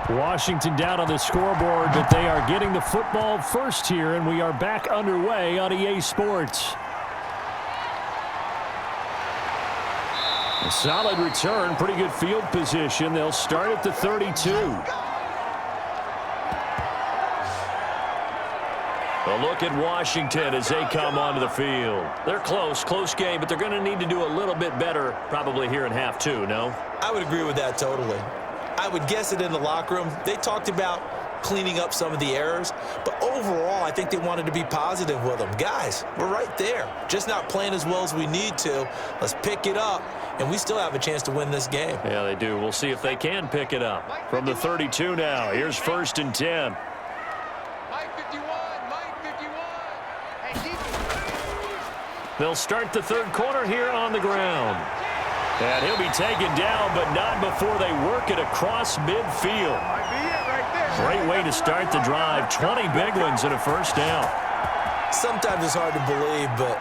Washington down on the scoreboard, but they are getting the football first here, and we are back underway on EA Sports. A solid return, pretty good field position. They'll start at the 32. A look at Washington as they come onto the field. They're close game, but they're going to need to do a little bit better probably here in half 2, no? I would agree with that totally. I would guess it in the locker room. They talked about cleaning up some of the errors, but overall, I think they wanted to be positive with them. Guys, we're right there. Just not playing as well as we need to. Let's pick it up, and we still have a chance to win this game. Yeah, they do. We'll see if they can pick it up. From the 32 now, here's 1st and 10. Mike 51, Mike 51. Hey, keep They'll start the third quarter here on the ground. And he'll be taken down, but not before they work it across midfield. Might be it right there. Great way to start the drive. 20 big ones and a first down. Sometimes it's hard to believe, but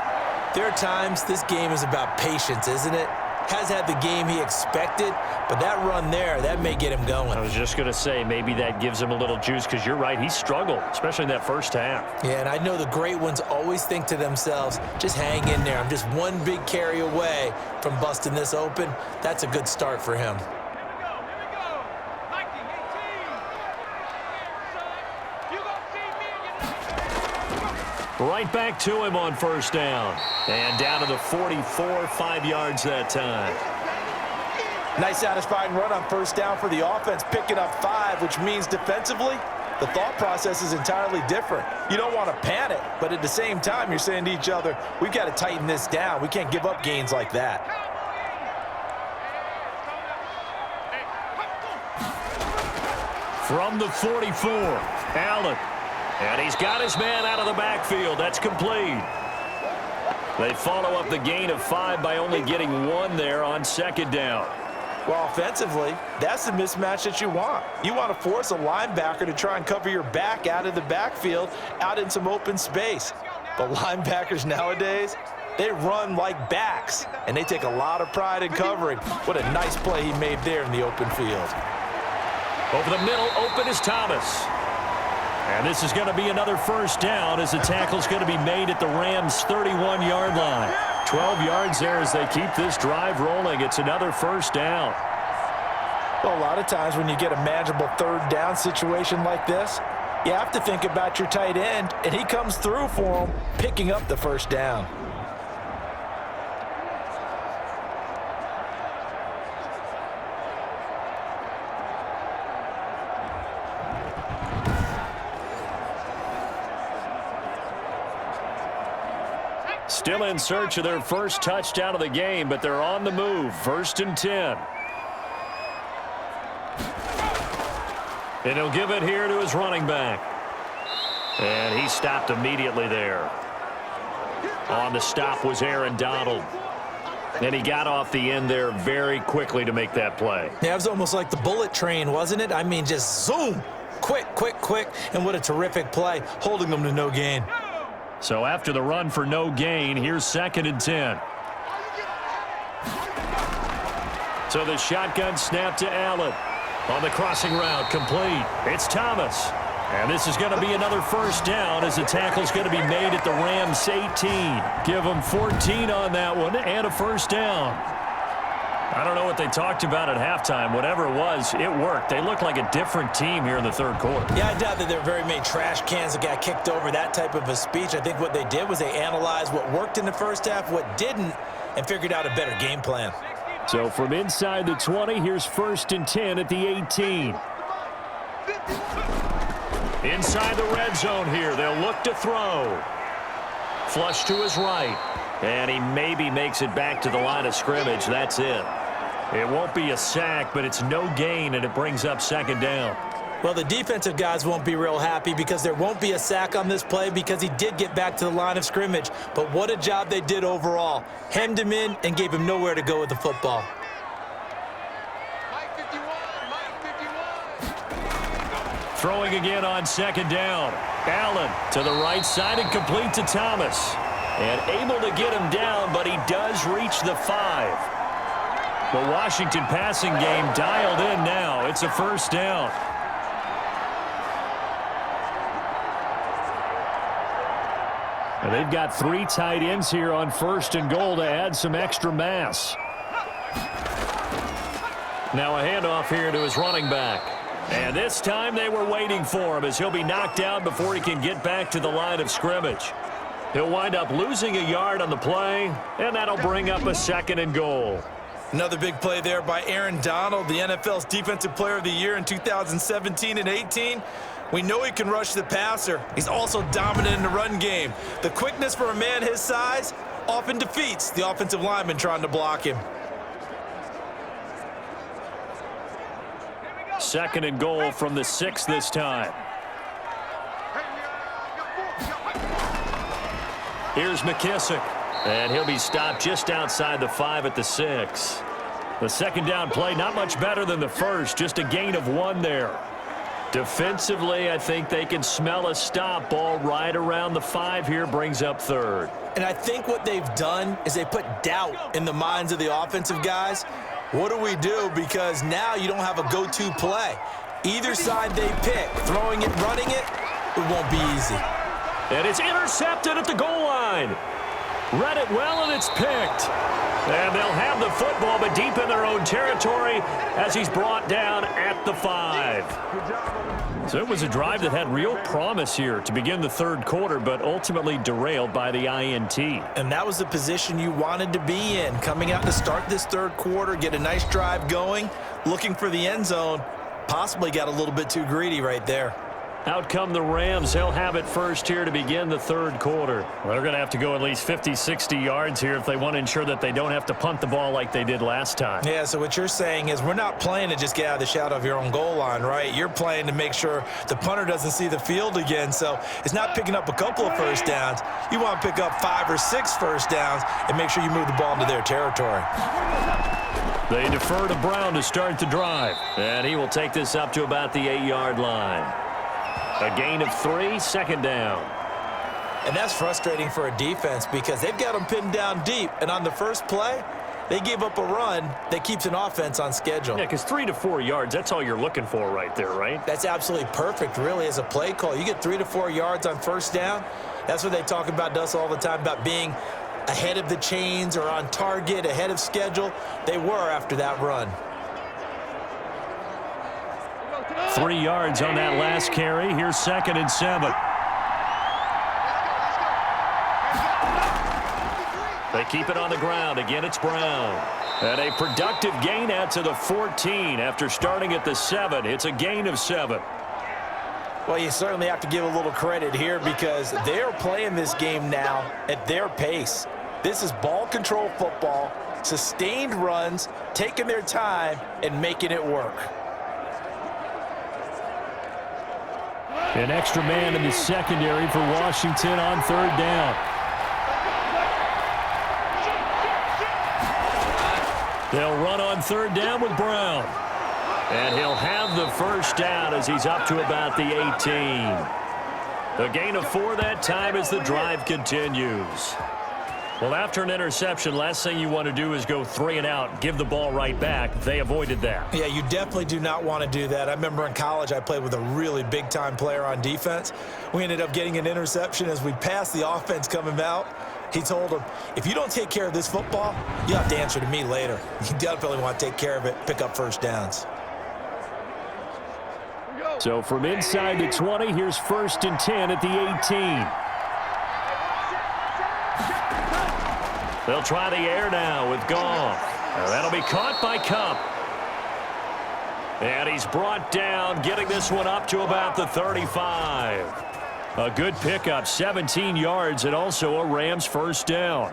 there are times this game is about patience, isn't it? Has had the game he expected, but that run there, that may get him going. I was just going to say, maybe that gives him a little juice, because you're right, he struggled, especially in that first half. Yeah, and I know the great ones always think to themselves, just hang in there. I'm just one big carry away from busting this open. That's a good start for him. Here we go. Mikey, 18. You gonna see me and Right back to him on first down. And down to the 44, 5 yards that time. Nice satisfying run on first down for the offense, picking up 5, which means defensively, the thought process is entirely different. You don't want to panic, but at the same time, you're saying to each other, we've got to tighten this down. We can't give up gains like that. From the 44, Allen. And he's got his man out of the backfield. That's complete. They follow up the gain of 5 by only getting 1 there on second down. Well, offensively, that's the mismatch that you want. You want to force a linebacker to try and cover your back out of the backfield, out in some open space. But linebackers nowadays, they run like backs, and they take a lot of pride in covering. What a nice play he made there in the open field. Over the middle, open is Thomas. And this is going to be another first down as the tackle's going to be made at the Rams' 31-yard line. 12 yards there as they keep this drive rolling. It's another first down. Well, a lot of times when you get a manageable third down situation like this, you have to think about your tight end, and he comes through for him, picking up the first down. Still in search of their first touchdown of the game, but they're on the move. 1st and 10. And he'll give it here to his running back. And he stopped immediately there. On the stop was Aaron Donald. And he got off the end there very quickly to make that play. Yeah, it was almost like the bullet train, wasn't it? I mean, just zoom. Quick, and what a terrific play, holding them to no gain. So after the run for no gain, here's 2nd and 10. So the shotgun snap to Allen. On the crossing route, complete. It's Thomas. And this is going to be another first down as the tackle's going to be made at the Rams 18. Give them 14 on that one and a first down. I don't know what they talked about at halftime. Whatever it was, it worked. They look like a different team here in the third quarter. Yeah, I doubt that there were very many trash cans that got kicked over, that type of a speech. I think what they did was they analyzed what worked in the first half, what didn't, and figured out a better game plan. So from inside the 20, here's 1st and 10 at the 18. Inside the red zone here, they'll look to throw. Flush to his right. And he maybe makes it back to the line of scrimmage. That's it. It won't be a sack, but it's no gain, and it brings up 2nd down. Well, the defensive guys won't be real happy because there won't be a sack on this play because he did get back to the line of scrimmage. But what a job they did overall. Hemmed him in and gave him nowhere to go with the football. Throwing again on 2nd down. Allen to the right side and complete to Thomas. And able to get him down, but he does reach the 5. The Washington passing game dialed in now. It's a first down. And they've got 3 tight ends here on 1st and goal to add some extra mass. Now a handoff here to his running back. And this time they were waiting for him as he'll be knocked down before he can get back to the line of scrimmage. He'll wind up losing a yard on the play, and that'll bring up a 2nd and goal. Another big play there by Aaron Donald, the NFL's Defensive Player of the Year in 2017 and 18. We know he can rush the passer. He's also dominant in the run game. The quickness for a man his size often defeats the offensive lineman trying to block him. 2nd and goal from the 6 this time. Here's McKissick, and he'll be stopped just outside the 5 at the 6. The 2nd down play, not much better than the first, just a gain of 1 there. Defensively, I think they can smell a stop. Ball right around the 5 here, brings up 3rd. And I think what they've done is they put doubt in the minds of the offensive guys. What do we do? Because now you don't have a go-to play. Either side they pick, throwing it, running it, it won't be easy. And it's intercepted at the goal line. Read it well, and it's picked. And they'll have the football, but deep in their own territory as he's brought down at the 5. So it was a drive that had real promise here to begin the 3rd quarter, but ultimately derailed by the INT. And that was the position you wanted to be in, coming out to start this 3rd quarter, get a nice drive going, looking for the end zone. Possibly got a little bit too greedy right there. Out come the Rams. They'll have it first here to begin the 3rd quarter. Well, they're going to have to go at least 50, 60 yards here if they want to ensure that they don't have to punt the ball like they did last time. Yeah, so what you're saying is we're not playing to just get out of the shadow of your own goal line, right? You're playing to make sure the punter doesn't see the field again. So it's not picking up a couple of first downs. You want to pick up 5 or 6 first downs and make sure you move the ball into their territory. They defer to Brown to start the drive. And he will take this up to about the 8-yard line. A gain of 3, 2nd down. And that's frustrating for a defense because they've got them pinned down deep. And on the first play, they gave up a run that keeps an offense on schedule. Yeah, because 3 to 4 yards, that's all you're looking for right there, right? That's absolutely perfect, really, as a play call. You get 3 to 4 yards on first down. That's what they talk about to us all the time, about being ahead of the chains or on target, ahead of schedule. They were after that run. 3 yards on that last carry. Here's 2nd and 7. They keep it on the ground. Again, it's Brown. And a productive gain out to the 14 after starting at the 7. It's a gain of 7. Well, you certainly have to give a little credit here because they're playing this game now at their pace. This is ball control football, sustained runs, taking their time and making it work. An extra man in the secondary for Washington on 3rd down. They'll run on 3rd down with Brown. And he'll have the first down as he's up to about the 18. A gain of 4 that time as the drive continues. Well, after an interception, last thing you want to do is go 3 and out, give the ball right back. They avoided that. Yeah, you definitely do not want to do that. I remember in college I played with a really big-time player on defense. We ended up getting an interception as we passed the offense coming out. He told him, if you don't take care of this football, you have to answer to me later. You definitely want to take care of it, pick up first downs. So from inside the 20, here's 1st and 10 at the 18. They'll try the air now with Goff. That'll be caught by Cup. And he's brought down, getting this one up to about the 35. A good pickup, 17 yards, and also a Rams first down.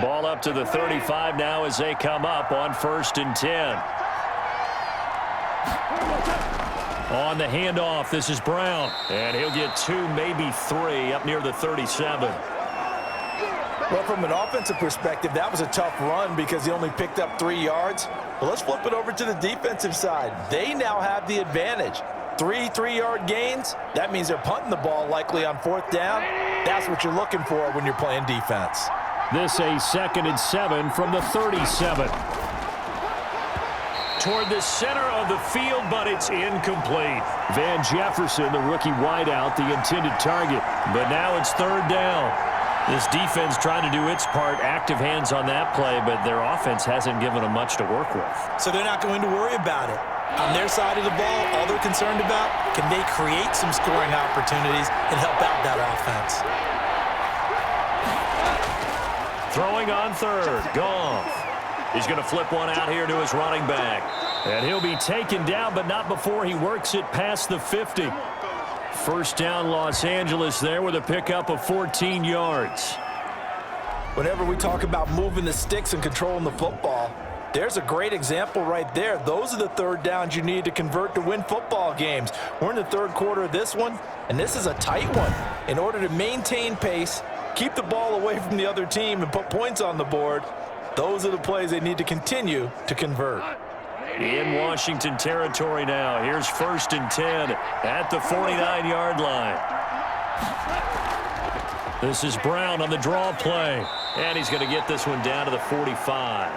Ball up to the 35 now as they come up on 1st and 10. On the handoff, this is Brown. And he'll get 2, maybe 3 up near the 37. Well, from an offensive perspective, that was a tough run because he only picked up 3 yards. Well, let's flip it over to the defensive side. They now have the advantage. 3 3-yard gains, that means they're punting the ball likely on 4th down. That's what you're looking for when you're playing defense. This a 2nd and 7 from the 37. Toward the center of the field, but it's incomplete. Van Jefferson, the rookie wideout, the intended target. But now it's 3rd down. This defense trying to do its part, active hands on that play, but their offense hasn't given them much to work with. So they're not going to worry about it. On their side of the ball, all they're concerned about, can they create some scoring opportunities and help out that offense? Throwing on 3rd, Goff. He's going to flip one out here to his running back. And he'll be taken down, but not before he works it past the 50. First down, Los Angeles there with a pickup of 14 yards. Whenever we talk about moving the sticks and controlling the football, there's a great example right there. Those are the 3rd downs you need to convert to win football games. We're in the 3rd quarter of this one, and this is a tight one. In order to maintain pace, keep the ball away from the other team, and put points on the board, those are the plays they need to continue to convert. In Washington territory now. Here's 1st and 10 at the 49-yard line. This is Brown on the draw play. And he's going to get this one down to the 45.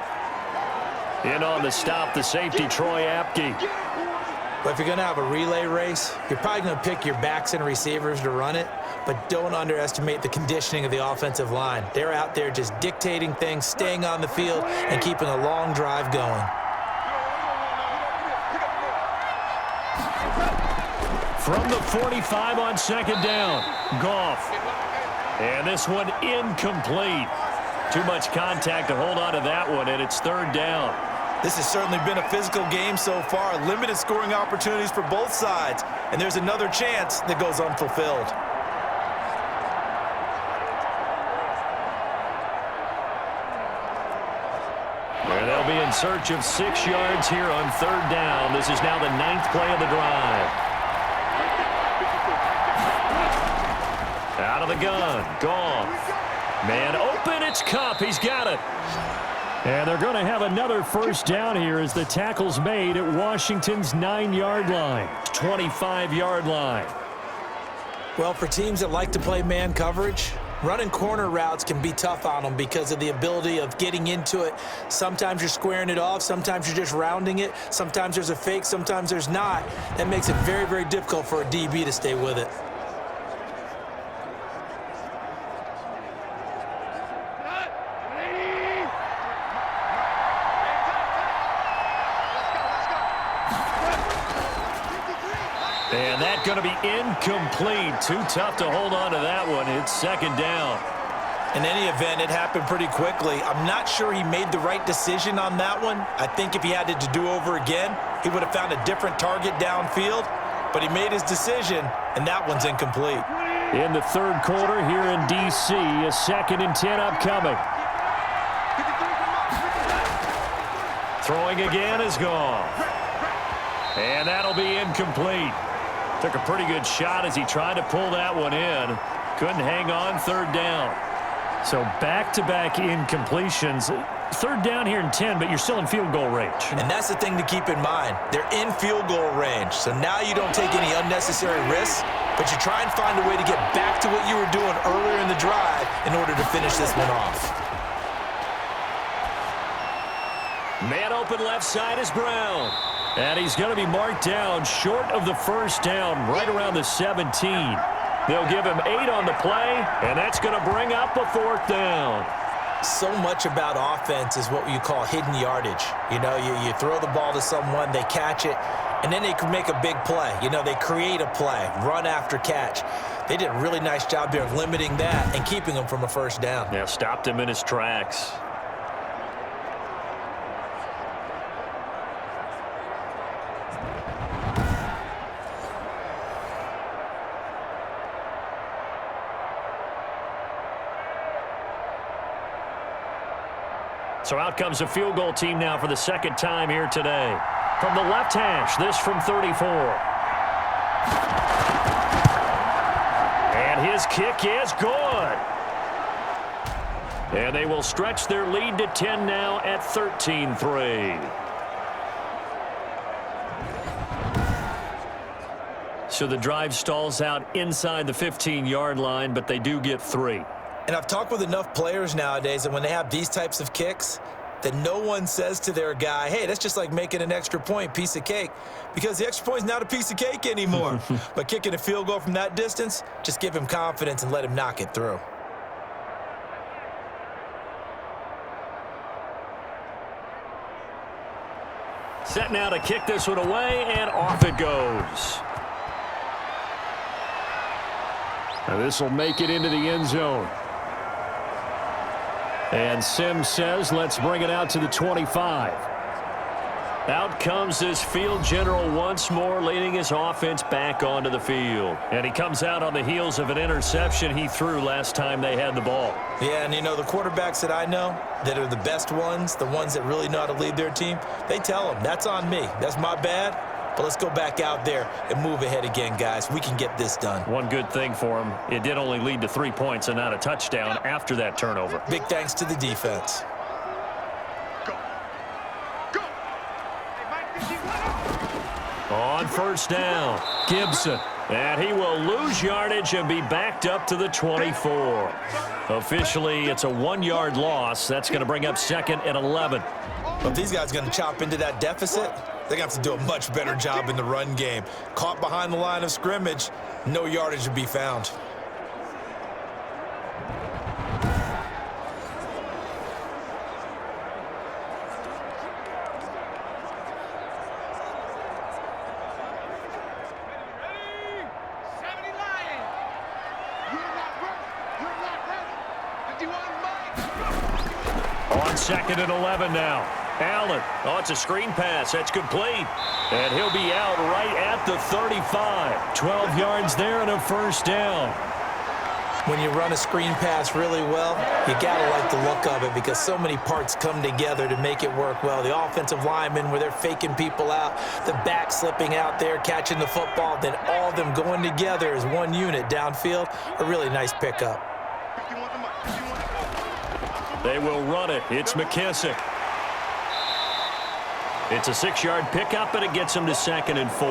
In on the stop, the safety, Troy Apke. But if you're going to have a relay race, you're probably going to pick your backs and receivers to run it, but don't underestimate the conditioning of the offensive line. They're out there just dictating things, staying on the field, and keeping a long drive going. From the 45 on 2nd down, Goff. And this one incomplete. Too much contact to hold on to that one, and it's 3rd down. This has certainly been a physical game so far. Limited scoring opportunities for both sides. And there's another chance that goes unfulfilled. And they'll be in search of 6 yards here on 3rd down. This is now the 9th play of the drive. Out of the gun, Goff. Man open, it's Cup. He's got it. And they're going to have another first down here as the tackle's made at Washington's 9-yard line, 25-yard line. Well, for teams that like to play man coverage, running corner routes can be tough on them because of the ability of getting into it. Sometimes you're squaring it off. Sometimes you're just rounding it. Sometimes there's a fake. Sometimes there's not. That makes it very, very difficult for a DB to stay with it. And that's going to be incomplete. Too tough to hold on to that one. It's 2nd down. In any event, it happened pretty quickly. I'm not sure he made the right decision on that one. I think if he had it to do over again, he would have found a different target downfield. But he made his decision, and that one's incomplete. In the 3rd quarter here in D.C., a 2nd and 10 upcoming. Throwing again is Goff. And that'll be incomplete. Took a pretty good shot as he tried to pull that one in. Couldn't hang on, third down. So back-to-back incompletions. Third down here in 10, but you're still in field goal range. And that's the thing to keep in mind. They're in field goal range. So now you don't take any unnecessary risks, but you try and find a way to get back to what you were doing earlier in the drive in order to finish this one off. Man open left side is Brown. And he's going to be marked down short of the first down, right around the 17. They'll give him 8 on the play, and that's going to bring up a fourth down. So much about offense is what you call hidden yardage. You know, you throw the ball to someone, they catch it, and then they can make a big play. You know, they create a play, run after catch. They did a really nice job there of limiting that and keeping him from a first down. Yeah, stopped him in his tracks. So out comes a field goal team now for the second time here today. From the left hash, this from 34. And his kick is good. And they will stretch their lead to 10 now at 13-3. So the drive stalls out inside the 15-yard line, but they do get 3. And I've talked with enough players nowadays that when they have these types of kicks, that no one says to their guy, hey, that's just like making an extra point, piece of cake, because the extra point is not a piece of cake anymore. But kicking a field goal from that distance, just give him confidence and let him knock it through. Set now to kick this one away, and off it goes. Now this will make it into the end zone. And Sims says, let's bring it out to the 25. Out comes this field general once more, leading his offense back onto the field. And he comes out on the heels of an interception he threw last time they had the ball. Yeah, and you know, the quarterbacks that I know that are the best ones, the ones that really know how to lead their team, they tell them, that's on me. That's my bad. But let's go back out there and move ahead again, guys. We can get this done. One good thing for him, it did only lead to 3 points and not a touchdown after that turnover. Big thanks to the defense. Go. Go. Hey, Mike, On first down, Gibson. And he will lose yardage and be backed up to the 24. Officially, it's a 1-yard loss. That's going to bring up second and 11. But if these guys are going to chop into that deficit, they're going to have to do a much better job in the run game. Caught behind the line of scrimmage, no yardage to be found. ready? 70 Lions. You're not ready. You're not ready. 51 Mike. On second and 11 now. Allen. Oh, it's a screen pass. That's complete. And he'll be out right at the 35. 12 yards there and a first down. When you run a screen pass really well, you got to like the look of it because so many parts come together to make it work well. The offensive linemen, where they're faking people out, the back slipping out there, catching the football, then all of them going together as one unit downfield, a really nice pickup. 51 to Mike. 51 to Mike. They will run it. It's McKissick. It's a 6-yard pickup, and it gets him to second and 4.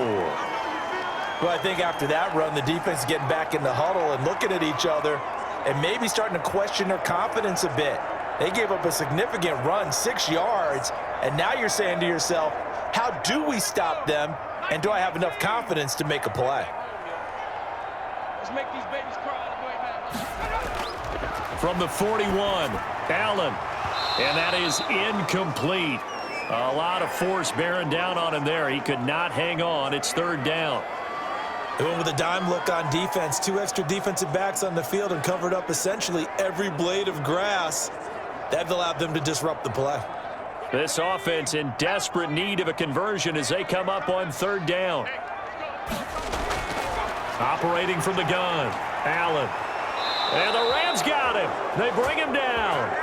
Well, I think after that run, the defense is getting back in the huddle and looking at each other and maybe starting to question their confidence a bit. They gave up a significant run, 6 yards, and now you're saying to yourself, how do we stop them, and do I have enough confidence to make a play? Let's make these babies cry all the way back. From the 41, Allen. And that is incomplete. A lot of force bearing down on him there. He could not hang on. It's third down. They went with a dime look on defense. 2 extra defensive backs on the field and covered up essentially every blade of grass. That allowed them to disrupt the play. This offense in desperate need of a conversion as they come up on third down. Operating from the gun, Allen. And the Rams got him. They bring him down.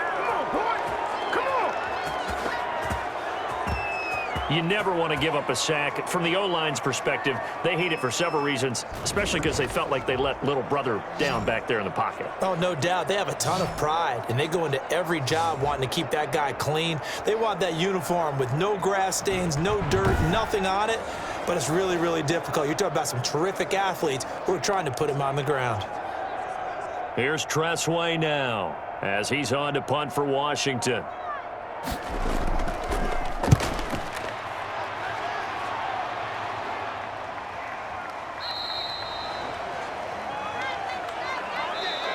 You never want to give up a sack. From the O-line's perspective, they hate it for several reasons, especially because they felt like they let little brother down back there in the pocket. Oh, no doubt. They have a ton of pride, and they go into every job wanting to keep that guy clean. They want that uniform with no grass stains, no dirt, nothing on it, but it's really, really difficult. You're talking about some terrific athletes who are trying to put him on the ground. Here's Tressway now as he's on to punt for Washington.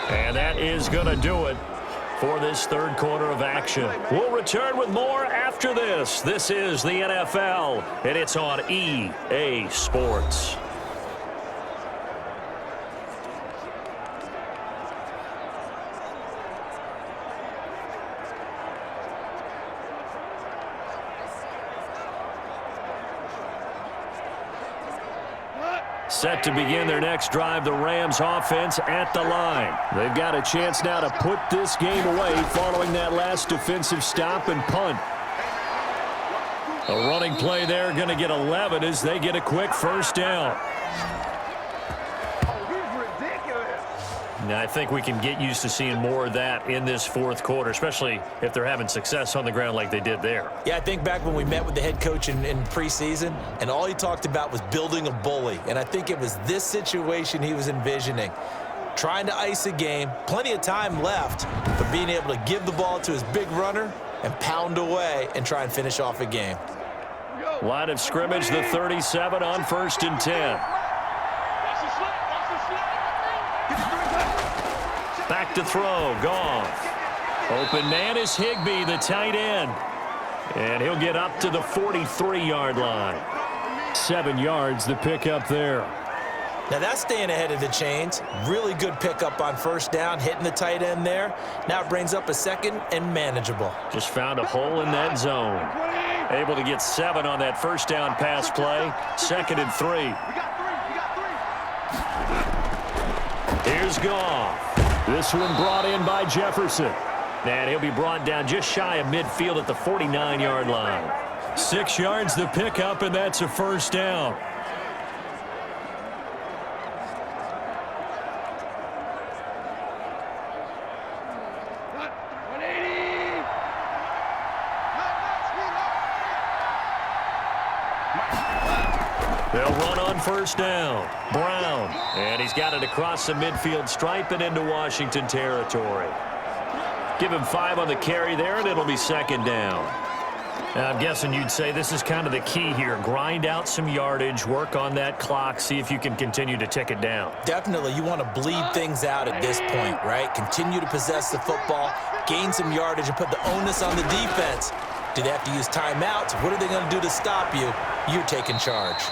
And that is going to do it for this third quarter of action. We'll return with more after this. This is the NFL, and it's on EA Sports. Set to begin their next drive, the Rams offense at the line. They've got a chance now to put this game away following that last defensive stop and punt. A running play there, going to get 11 as they get a quick first down. Now, I think we can get used to seeing more of that in this fourth quarter, especially if they're having success on the ground like they did there. Yeah, I think back when we met with the head coach in preseason, and all he talked about was building a bully. And I think it was this situation he was envisioning. Trying to ice a game, plenty of time left, but being able to give the ball to his big runner and pound away and try and finish off a game. Line of scrimmage, the 37 on 1st and 10. Back to throw, Goff. Open man is Higbee, the tight end. And he'll get up to the 43-yard line. 7 yards, the pickup there. Now that's staying ahead of the chains. Really good pickup on first down, hitting the tight end there. Now it brings up a second and manageable. Just found a hole in that zone. Able to get 7 on that first down pass play. 2nd and 3. Here's Goff. This one brought in by Jefferson. And he'll be brought down just shy of midfield at the 49-yard line. 6 yards the pickup, and that's a first down. They'll run on first down. Brown. And he's got it across the midfield stripe and into Washington territory. Give him 5 on the carry there, and it'll be 2nd down. Now, I'm guessing you'd say this is kind of the key here. Grind out some yardage, work on that clock, see if you can continue to tick it down. Definitely. You want to bleed things out at this point, right? Continue to possess the football, gain some yardage, and put the onus on the defense. Do they have to use timeouts? What are they going to do to stop you? You're taking charge.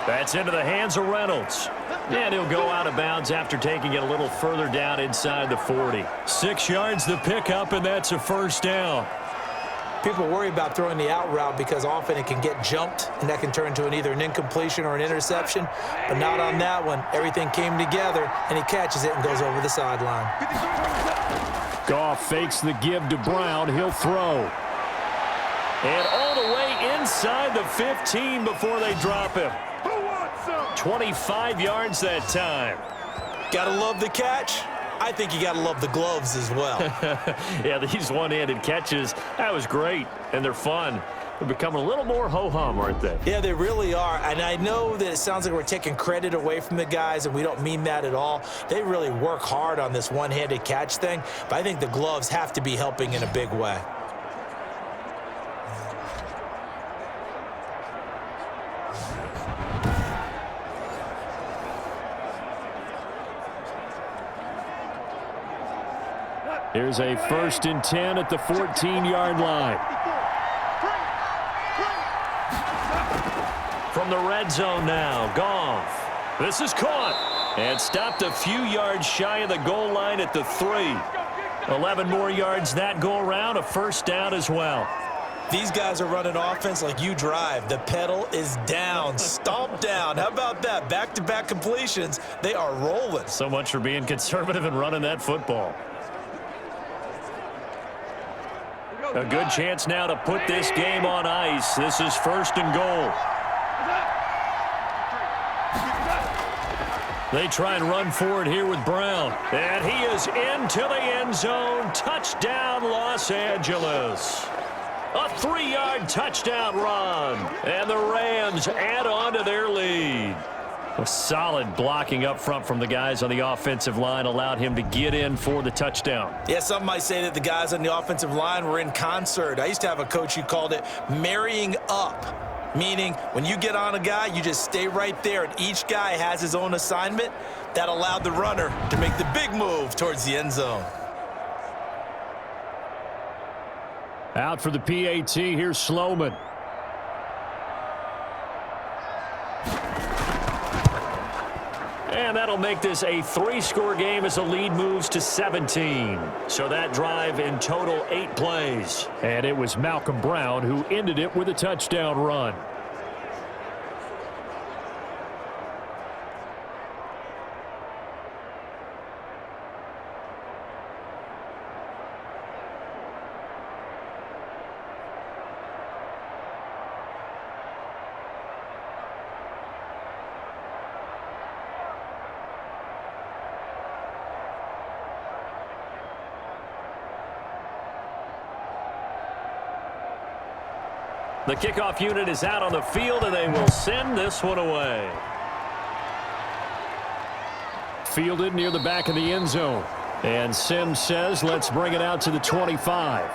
That's into the hands of Reynolds. And he'll go out of bounds after taking it a little further down inside the 40. 6 yards the pickup, and that's a first down. People worry about throwing the out route because often it can get jumped, and that can turn into either an incompletion or an interception. But not on that one. Everything came together, and he catches it and goes over the sideline. Goff fakes the give to Brown. He'll throw. And all the way inside the 15 before they drop him. 25 yards that time. Gotta love the catch. I think you gotta love the gloves as well. Yeah, these one-handed catches, that was great, and they're fun. They're becoming a little more ho-hum, aren't they? Yeah, they really are, and I know that it sounds like we're taking credit away from the guys, and we don't mean that at all. They really work hard on this one-handed catch thing, but I think the gloves have to be helping in a big way. Here's a 1st and 10 at the 14-yard line. From the red zone now, Goff. This is caught and stopped a few yards shy of the goal line at the 3. 11 more yards that go around, a first down as well. These guys are running offense like you drive. The pedal is down, stomp down. How about that? Back-to-back completions. They are rolling. So much for being conservative and running that football. A good chance now to put this game on ice. This is 1st and goal. They try and run forward here with Brown. And he is into the end zone. Touchdown, Los Angeles. A 3-yard touchdown run. And the Rams add on to their lead. A solid blocking up front from the guys on the offensive line allowed him to get in for the touchdown. Yeah, some might say that the guys on the offensive line were in concert. I used to have a coach who called it marrying up, meaning when you get on a guy, you just stay right there, and each guy has his own assignment. That allowed the runner to make the big move towards the end zone. Out for the PAT, here's Sloman. And that'll make this a 3-score game as the lead moves to 17. So that drive in total 8 plays. And it was Malcolm Brown who ended it with a touchdown run. The kickoff unit is out on the field, and they will send this one away. Fielded near the back of the end zone. And Sims says, let's bring it out to the 25.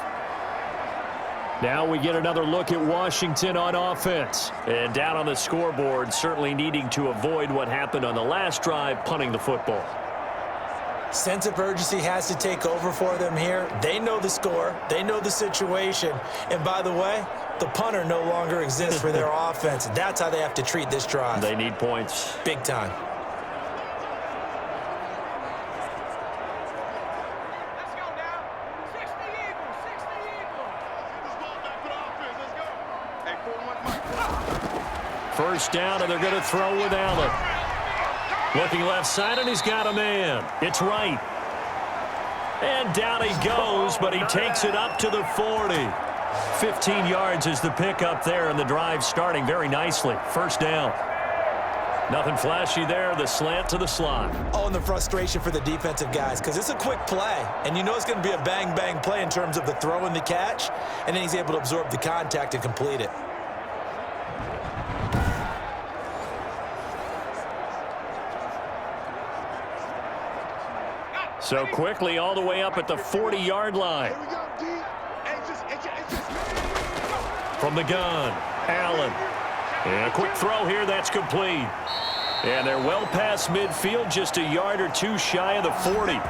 Now we get another look at Washington on offense. And down on the scoreboard, certainly needing to avoid what happened on the last drive, punting the football. Sense of urgency has to take over for them here. They know the score. They know the situation. And by the way, the punter no longer exists for their offense. That's how they have to treat this drive. They need points. Big time. Let's go now. 60 Eagles, 60 Eagles. Let's go back to the offense. Let's go. Hey, 4-1, Mike. First down, and they're going to throw with Allen. Looking left side, and he's got a man. It's right. And down he goes, but he takes it up to the 40. 15 yards is the pickup there, and the drive starting very nicely. First down. Nothing flashy there. The slant to the slot. Oh, and the frustration for the defensive guys, because it's a quick play. And you know it's going to be a bang-bang play in terms of the throw and the catch. And then he's able to absorb the contact and complete it. So quickly all the way up at the 40-yard line. From the gun, Allen. And a quick throw here, that's complete. And they're well past midfield, just a yard or two shy of the 40.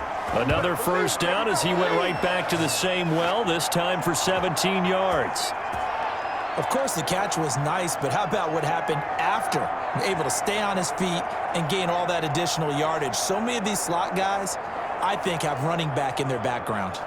Another first down as he went right back to the same well, this time for 17 yards. Of course, the catch was nice, but how about what happened after? Able to stay on his feet and gain all that additional yardage. So many of these slot guys, I think, have running back in their background.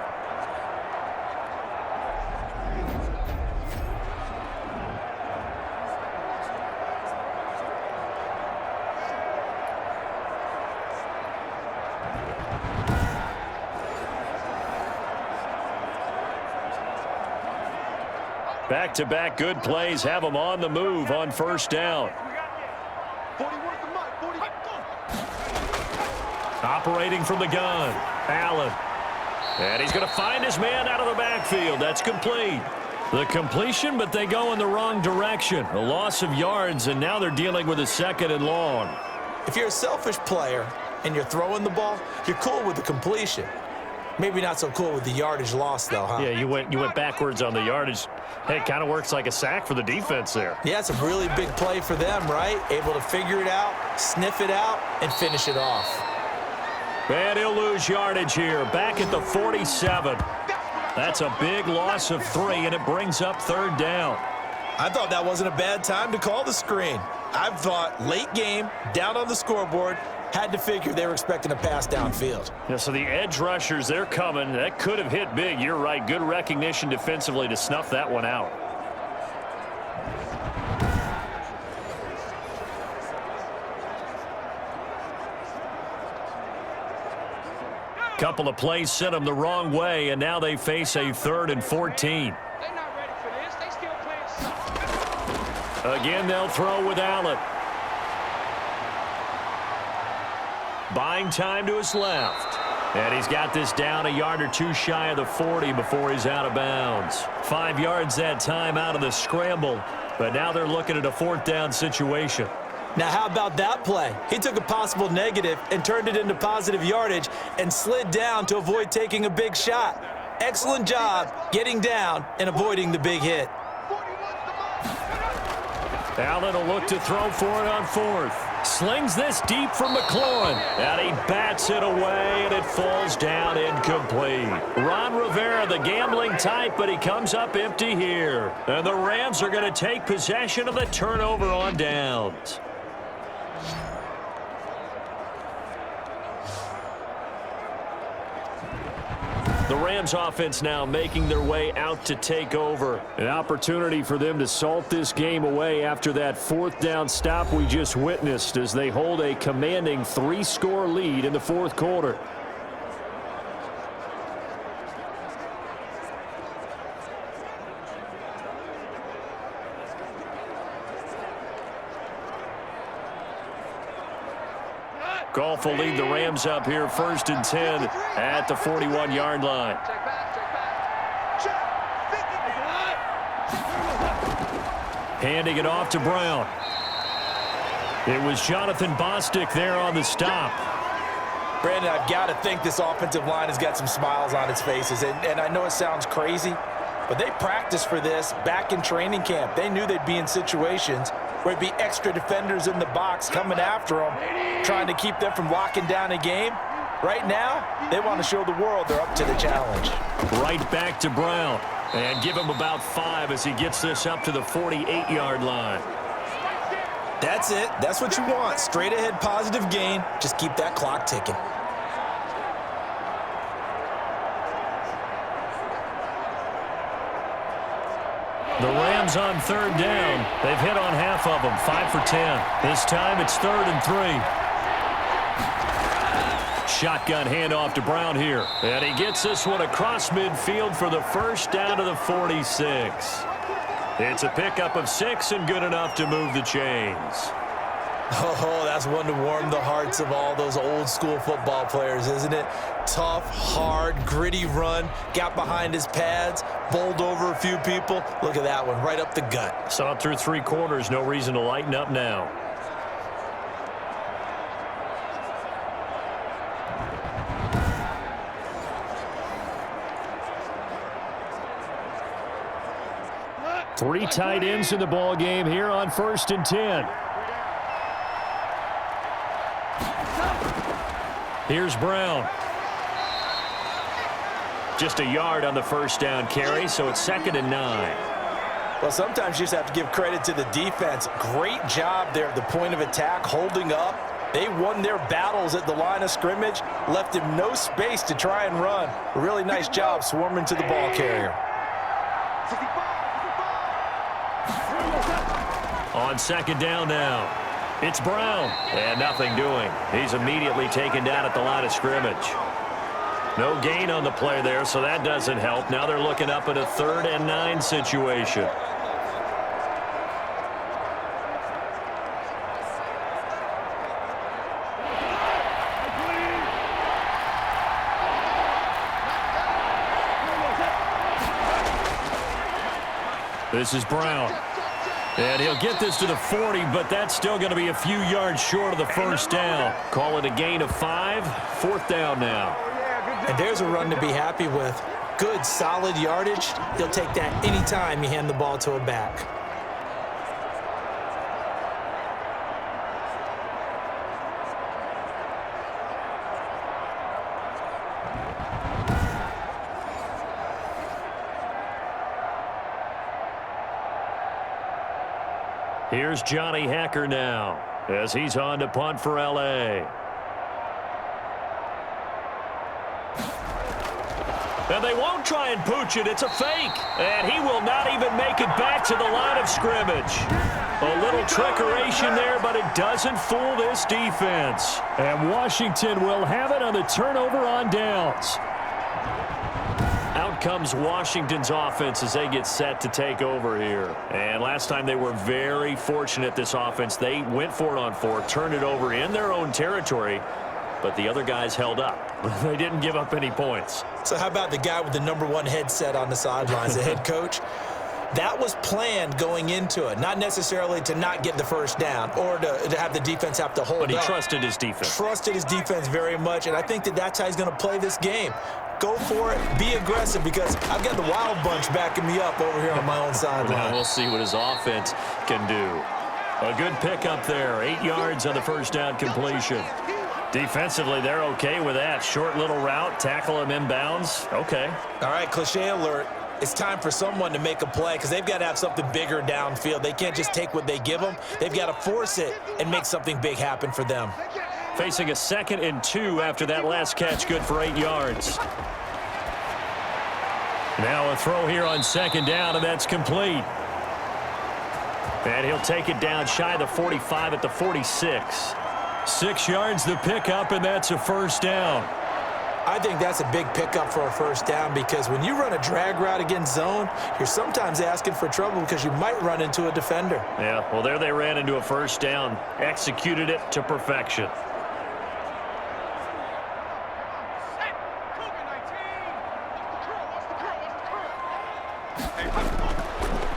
Back-to-back good plays have them on the move on first down. Operating from the gun, Allen. And he's going to find his man out of the backfield. That's complete. The completion, but they go in the wrong direction. A loss of yards, and now they're dealing with a 2nd and long. If you're a selfish player and you're throwing the ball, you're cool with the completion. Maybe not so cool with the yardage loss, though, huh? Yeah, you went backwards on the yardage. Hey, it kind of works like a sack for the defense there. Yeah, it's a really big play for them, right? Able to figure it out, sniff it out, and finish it off. And he'll lose yardage here, back at the 47. That's a big loss of 3, and it brings up 3rd down. I thought that wasn't a bad time to call the screen. I thought late game, down on the scoreboard, had to figure they were expecting a pass downfield. Yeah, so the edge rushers, they're coming. That could have hit big. You're right. Good recognition defensively to snuff that one out. Couple of plays sent them the wrong way, and now they face a 3rd and 14. They're not ready for this. They still playing soft. Again, they'll throw with Allen. Buying time to his left. And he's got this down a yard or two shy of the 40 before he's out of bounds. 5 yards that time out of the scramble, but now they're looking at a 4th down situation. Now, how about that play? He took a possible negative and turned it into positive yardage and slid down to avoid taking a big shot. Excellent job getting down and avoiding the big hit. Allen will look to throw for it on 4th. Slings this deep from McLaurin, and he bats it away, and it falls down incomplete. Ron Rivera, the gambling type, but he comes up empty here. And the Rams are going to take possession of the turnover on downs. The Rams offense now making their way out to take over. An opportunity for them to salt this game away after that 4th down stop we just witnessed as they hold a commanding 3-score lead in the 4th quarter. Goff will lead the Rams up here 1st and 10 at the 41-yard line. Check back. Check. Handing it off to Brown. It was Jonathan Bostic there on the stop. Brandon, I've got to think this offensive line has got some smiles on its faces. And I know it sounds crazy, but they practiced for this back in training camp. They knew they'd be in situations where there'd be extra defenders in the box coming after them, trying to keep them from locking down a game. Right now, they want to show the world they're up to the challenge. Right back to Brown. And give him about 5 as he gets this up to the 48-yard line. That's it. That's what you want. Straight ahead positive gain. Just keep that clock ticking. The Rams on 3rd down. They've hit on half of them, 5 for 10. This time it's 3rd and 3. Shotgun handoff to Brown here. And he gets this one across midfield for the 1st down to the 46. It's a pickup of 6 and good enough to move the chains. Oh, that's one to warm the hearts of all those old school football players, isn't it? Tough, hard, gritty run, got behind his pads, bowled over a few people. Look at that one, right up the gut. Saw it through 3 quarters, no reason to lighten up now. Three tight ends in the ball game here on 1st and 10. Here's Brown. Just a yard on the 1st down carry, so it's 2nd and 9. Well, sometimes you just have to give credit to the defense. Great job there at the point of attack, holding up. They won their battles at the line of scrimmage, left him no space to try and run. A really nice job swarming to the ball carrier. On 2nd down now, it's Brown, and nothing doing. He's immediately taken down at the line of scrimmage. No gain on the play there, so that doesn't help. Now they're looking up at a 3rd and 9 situation. This is Brown. And he'll get this to the 40, but that's still going to be a few yards short of the 1st down. Call it a gain of 5, 4th down now. And there's a run to be happy with. Good, solid yardage. He'll take that anytime you hand the ball to a back. Here's Johnny Hacker now as he's on to punt for L.A. And they won't try and pooch it. It's a fake. And he will not even make it back to the line of scrimmage. A little trickeration there, but it doesn't fool this defense. And Washington will have it on the turnover on downs. Out comes Washington's offense as they get set to take over here. And last time they were very fortunate, this offense. They went for it on 4, turned it over in their own territory, but the other guys held up. They didn't give up any points. So how about the guy with the #1 headset on the sidelines, the head coach? That was planned going into it, not necessarily to not get the first down or to have the defense have to hold up. But he trusted his defense. Trusted his defense very much, and I think that's how he's going to play this game. Go for it. Be aggressive, because I've got the Wild Bunch backing me up over here on my own sideline. We'll see what his offense can do. A good pickup there. 8 yards on the first down completion. Defensively, they're okay with that. Short little route, tackle him inbounds. Okay. All right, cliche alert. It's time for someone to make a play, because they've got to have something bigger downfield. They can't just take what they give them. They've got to force it and make something big happen for them. Facing a 2nd and 2 after that last catch, good for 8 yards. Now a throw here on 2nd down, and that's complete. And he'll take it down shy of the 45 at the 46. 6 yards the pickup, and that's a first down. I think that's a big pickup for a first down, because when you run a drag route against zone, you're sometimes asking for trouble because you might run into a defender. Yeah, well, there they ran into a first down. Executed it to perfection.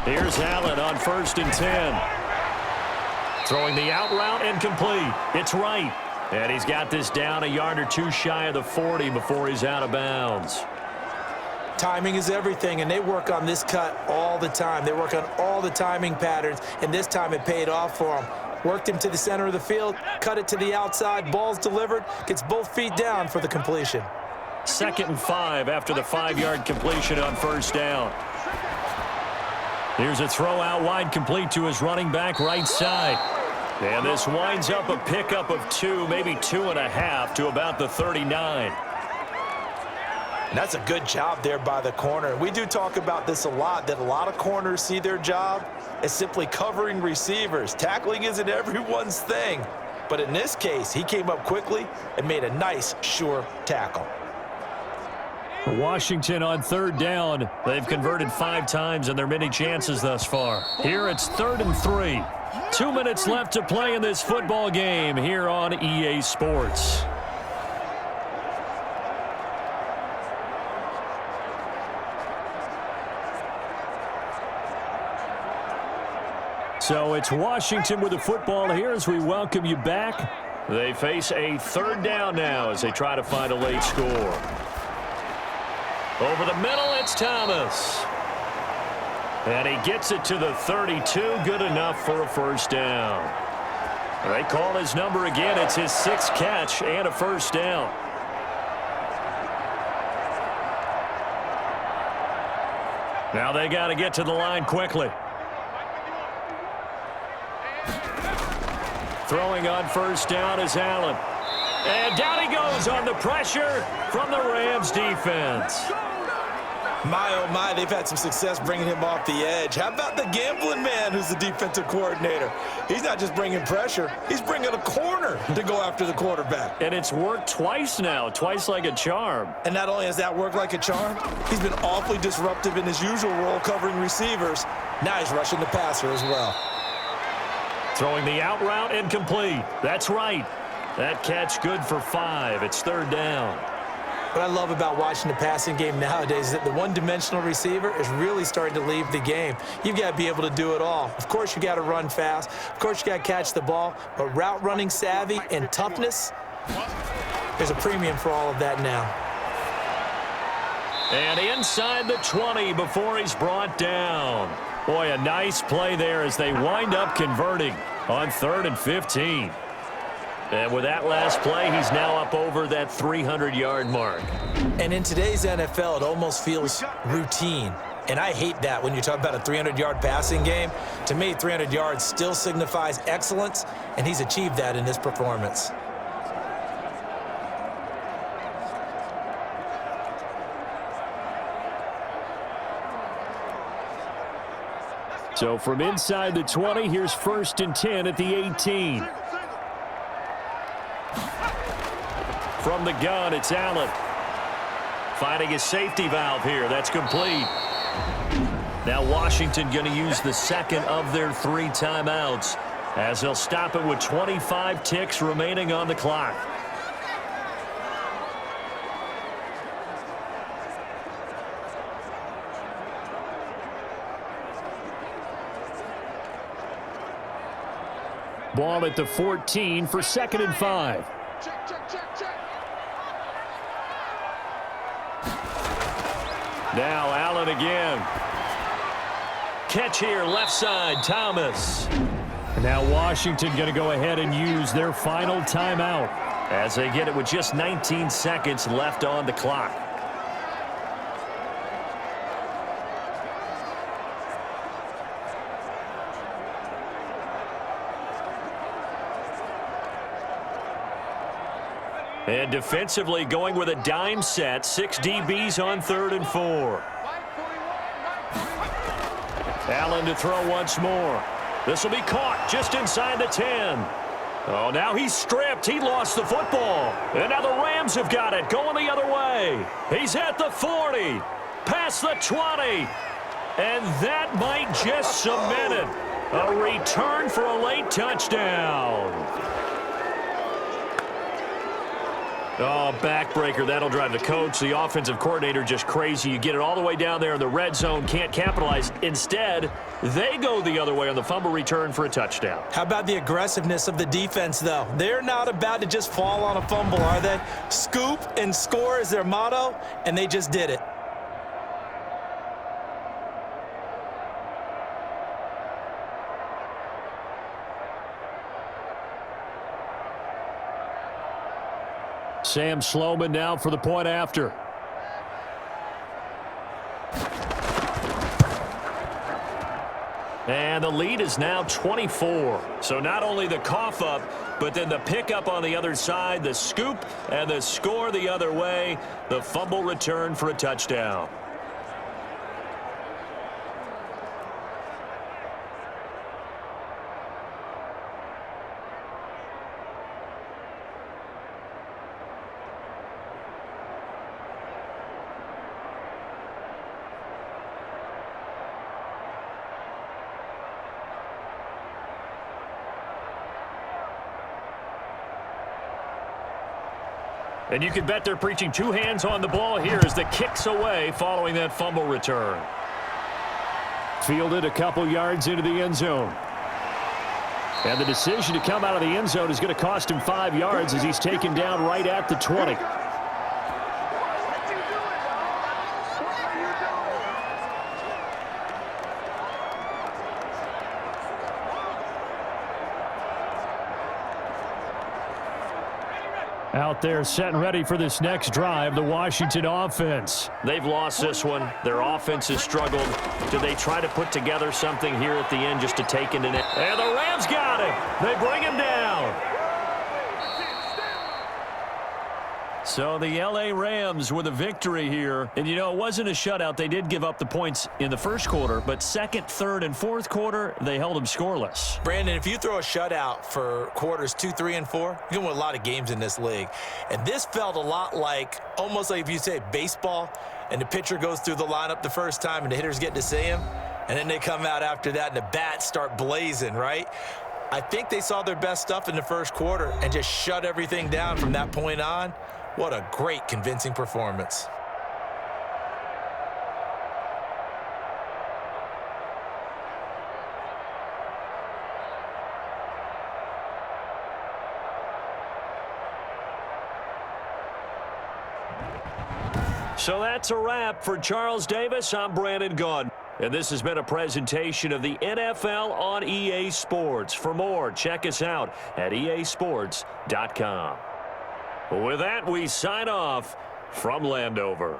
Here's Allen on 1st and 10. Throwing the out route and complete. It's right. And he's got this down a yard or 2 shy of the 40 before he's out of bounds. Timing is everything, and they work on this cut all the time. They work on all the timing patterns, and this time it paid off for them. Worked him to the center of the field, cut it to the outside, ball's delivered, gets both feet down for the completion. 2nd and 5 after the 5-yard completion on first down. Here's a throw out wide, complete to his running back right side. And this winds up a pickup of 2, maybe 2.5 to about the 39. And that's a good job there by the corner. We do talk about this a lot, that a lot of corners see their job as simply covering receivers. Tackling isn't everyone's thing. But in this case, he came up quickly and made a nice, sure tackle. Washington on 3rd down. They've converted 5 times in their many chances thus far. Here it's 3rd and 3. 2 minutes left to play in this football game here on EA Sports. So it's Washington with the football here as we welcome you back. They face a 3rd down now as they try to find a late score. Over the middle, it's Thomas. And he gets it to the 32, good enough for a first down. They call his number again. It's his 6th catch and a first down. Now they got to get to the line quickly. Throwing on first down is Allen. And down he goes on the pressure from the Rams defense. My, oh my, they've had some success bringing him off the edge. How about the gambling man who's the defensive coordinator? He's not just bringing pressure, he's bringing a corner to go after the quarterback. And it's worked twice now, twice like a charm. And not only has that worked like a charm, he's been awfully disruptive in his usual role covering receivers. Now he's rushing the passer as well. Throwing the out route and complete. That's right. That catch good for 5. It's 3rd down. What I love about watching the passing game nowadays is that the one-dimensional receiver is really starting to leave the game. You've got to be able to do it all. Of course, you got to run fast. Of course, you got to catch the ball. But route running savvy and toughness, there's a premium for all of that now. And inside the 20 before he's brought down. Boy, a nice play there as they wind up converting on 3rd and 15. And with that last play, he's now up over that 300-yard mark. And in today's NFL, it almost feels routine. And I hate that when you talk about a 300-yard passing game. To me, 300 yards still signifies excellence, and he's achieved that in this performance. So from inside the 20, here's 1st and 10 at the 18. From the gun, it's Allen. Finding his safety valve here. That's complete. Now Washington going to use the second of their 3 timeouts as they'll stop it with 25 ticks remaining on the clock. Ball at the 14 for 2nd and 5. Check, check, check, check. Now Allen again. Catch here, left side, Thomas. And now Washington going to go ahead and use their final timeout as they get it with just 19 seconds left on the clock. And defensively going with a dime set, 6 DBs on 3rd and 4. Allen to throw once more. This will be caught just inside the 10. Oh, now he's stripped. He lost the football. And now the Rams have got it, going the other way. He's at the 40, past the 20. And that might just cement it. A return for a late touchdown. Oh, backbreaker. That'll drive the coach, the offensive coordinator, just crazy. You get it all the way down there in the red zone, can't capitalize. Instead, they go the other way on the fumble return for a touchdown. How about the aggressiveness of the defense, though? They're not about to just fall on a fumble, are they? Scoop and score is their motto, and they just did it. Sam Sloman now for the point after. And the lead is now 24. So not only the cough up, but then the pickup on the other side, the scoop, and the score the other way. The fumble return for a touchdown. And you can bet they're preaching 2 hands on the ball here as the kick's away following that fumble return. Fielded a couple yards into the end zone. And the decision to come out of the end zone is going to cost him 5 yards as he's taken down right at the 20. Out there set and ready for this next drive, the Washington offense. They've lost this one. Their offense has struggled. Do they try to put together something here at the end just to take it in it? And the Rams got him. They bring him down. So the L.A. Rams with a victory here. And, you know, it wasn't a shutout. They did give up the points in the first quarter, but second, third, and fourth quarter, they held them scoreless. Brandon, if you throw a shutout for quarters 2, 3, and 4, you're going to win a lot of games in this league. And this felt a lot like, almost like if you say baseball, and the pitcher goes through the lineup the first time and the hitters get to see him, and then they come out after that and the bats start blazing, right? I think they saw their best stuff in the first quarter and just shut everything down from that point on. What a great, convincing performance. So that's a wrap for Charles Davis. I'm Brandon Gaudin. And this has been a presentation of the NFL on EA Sports. For more, check us out at easports.com. With that, we sign off from Landover.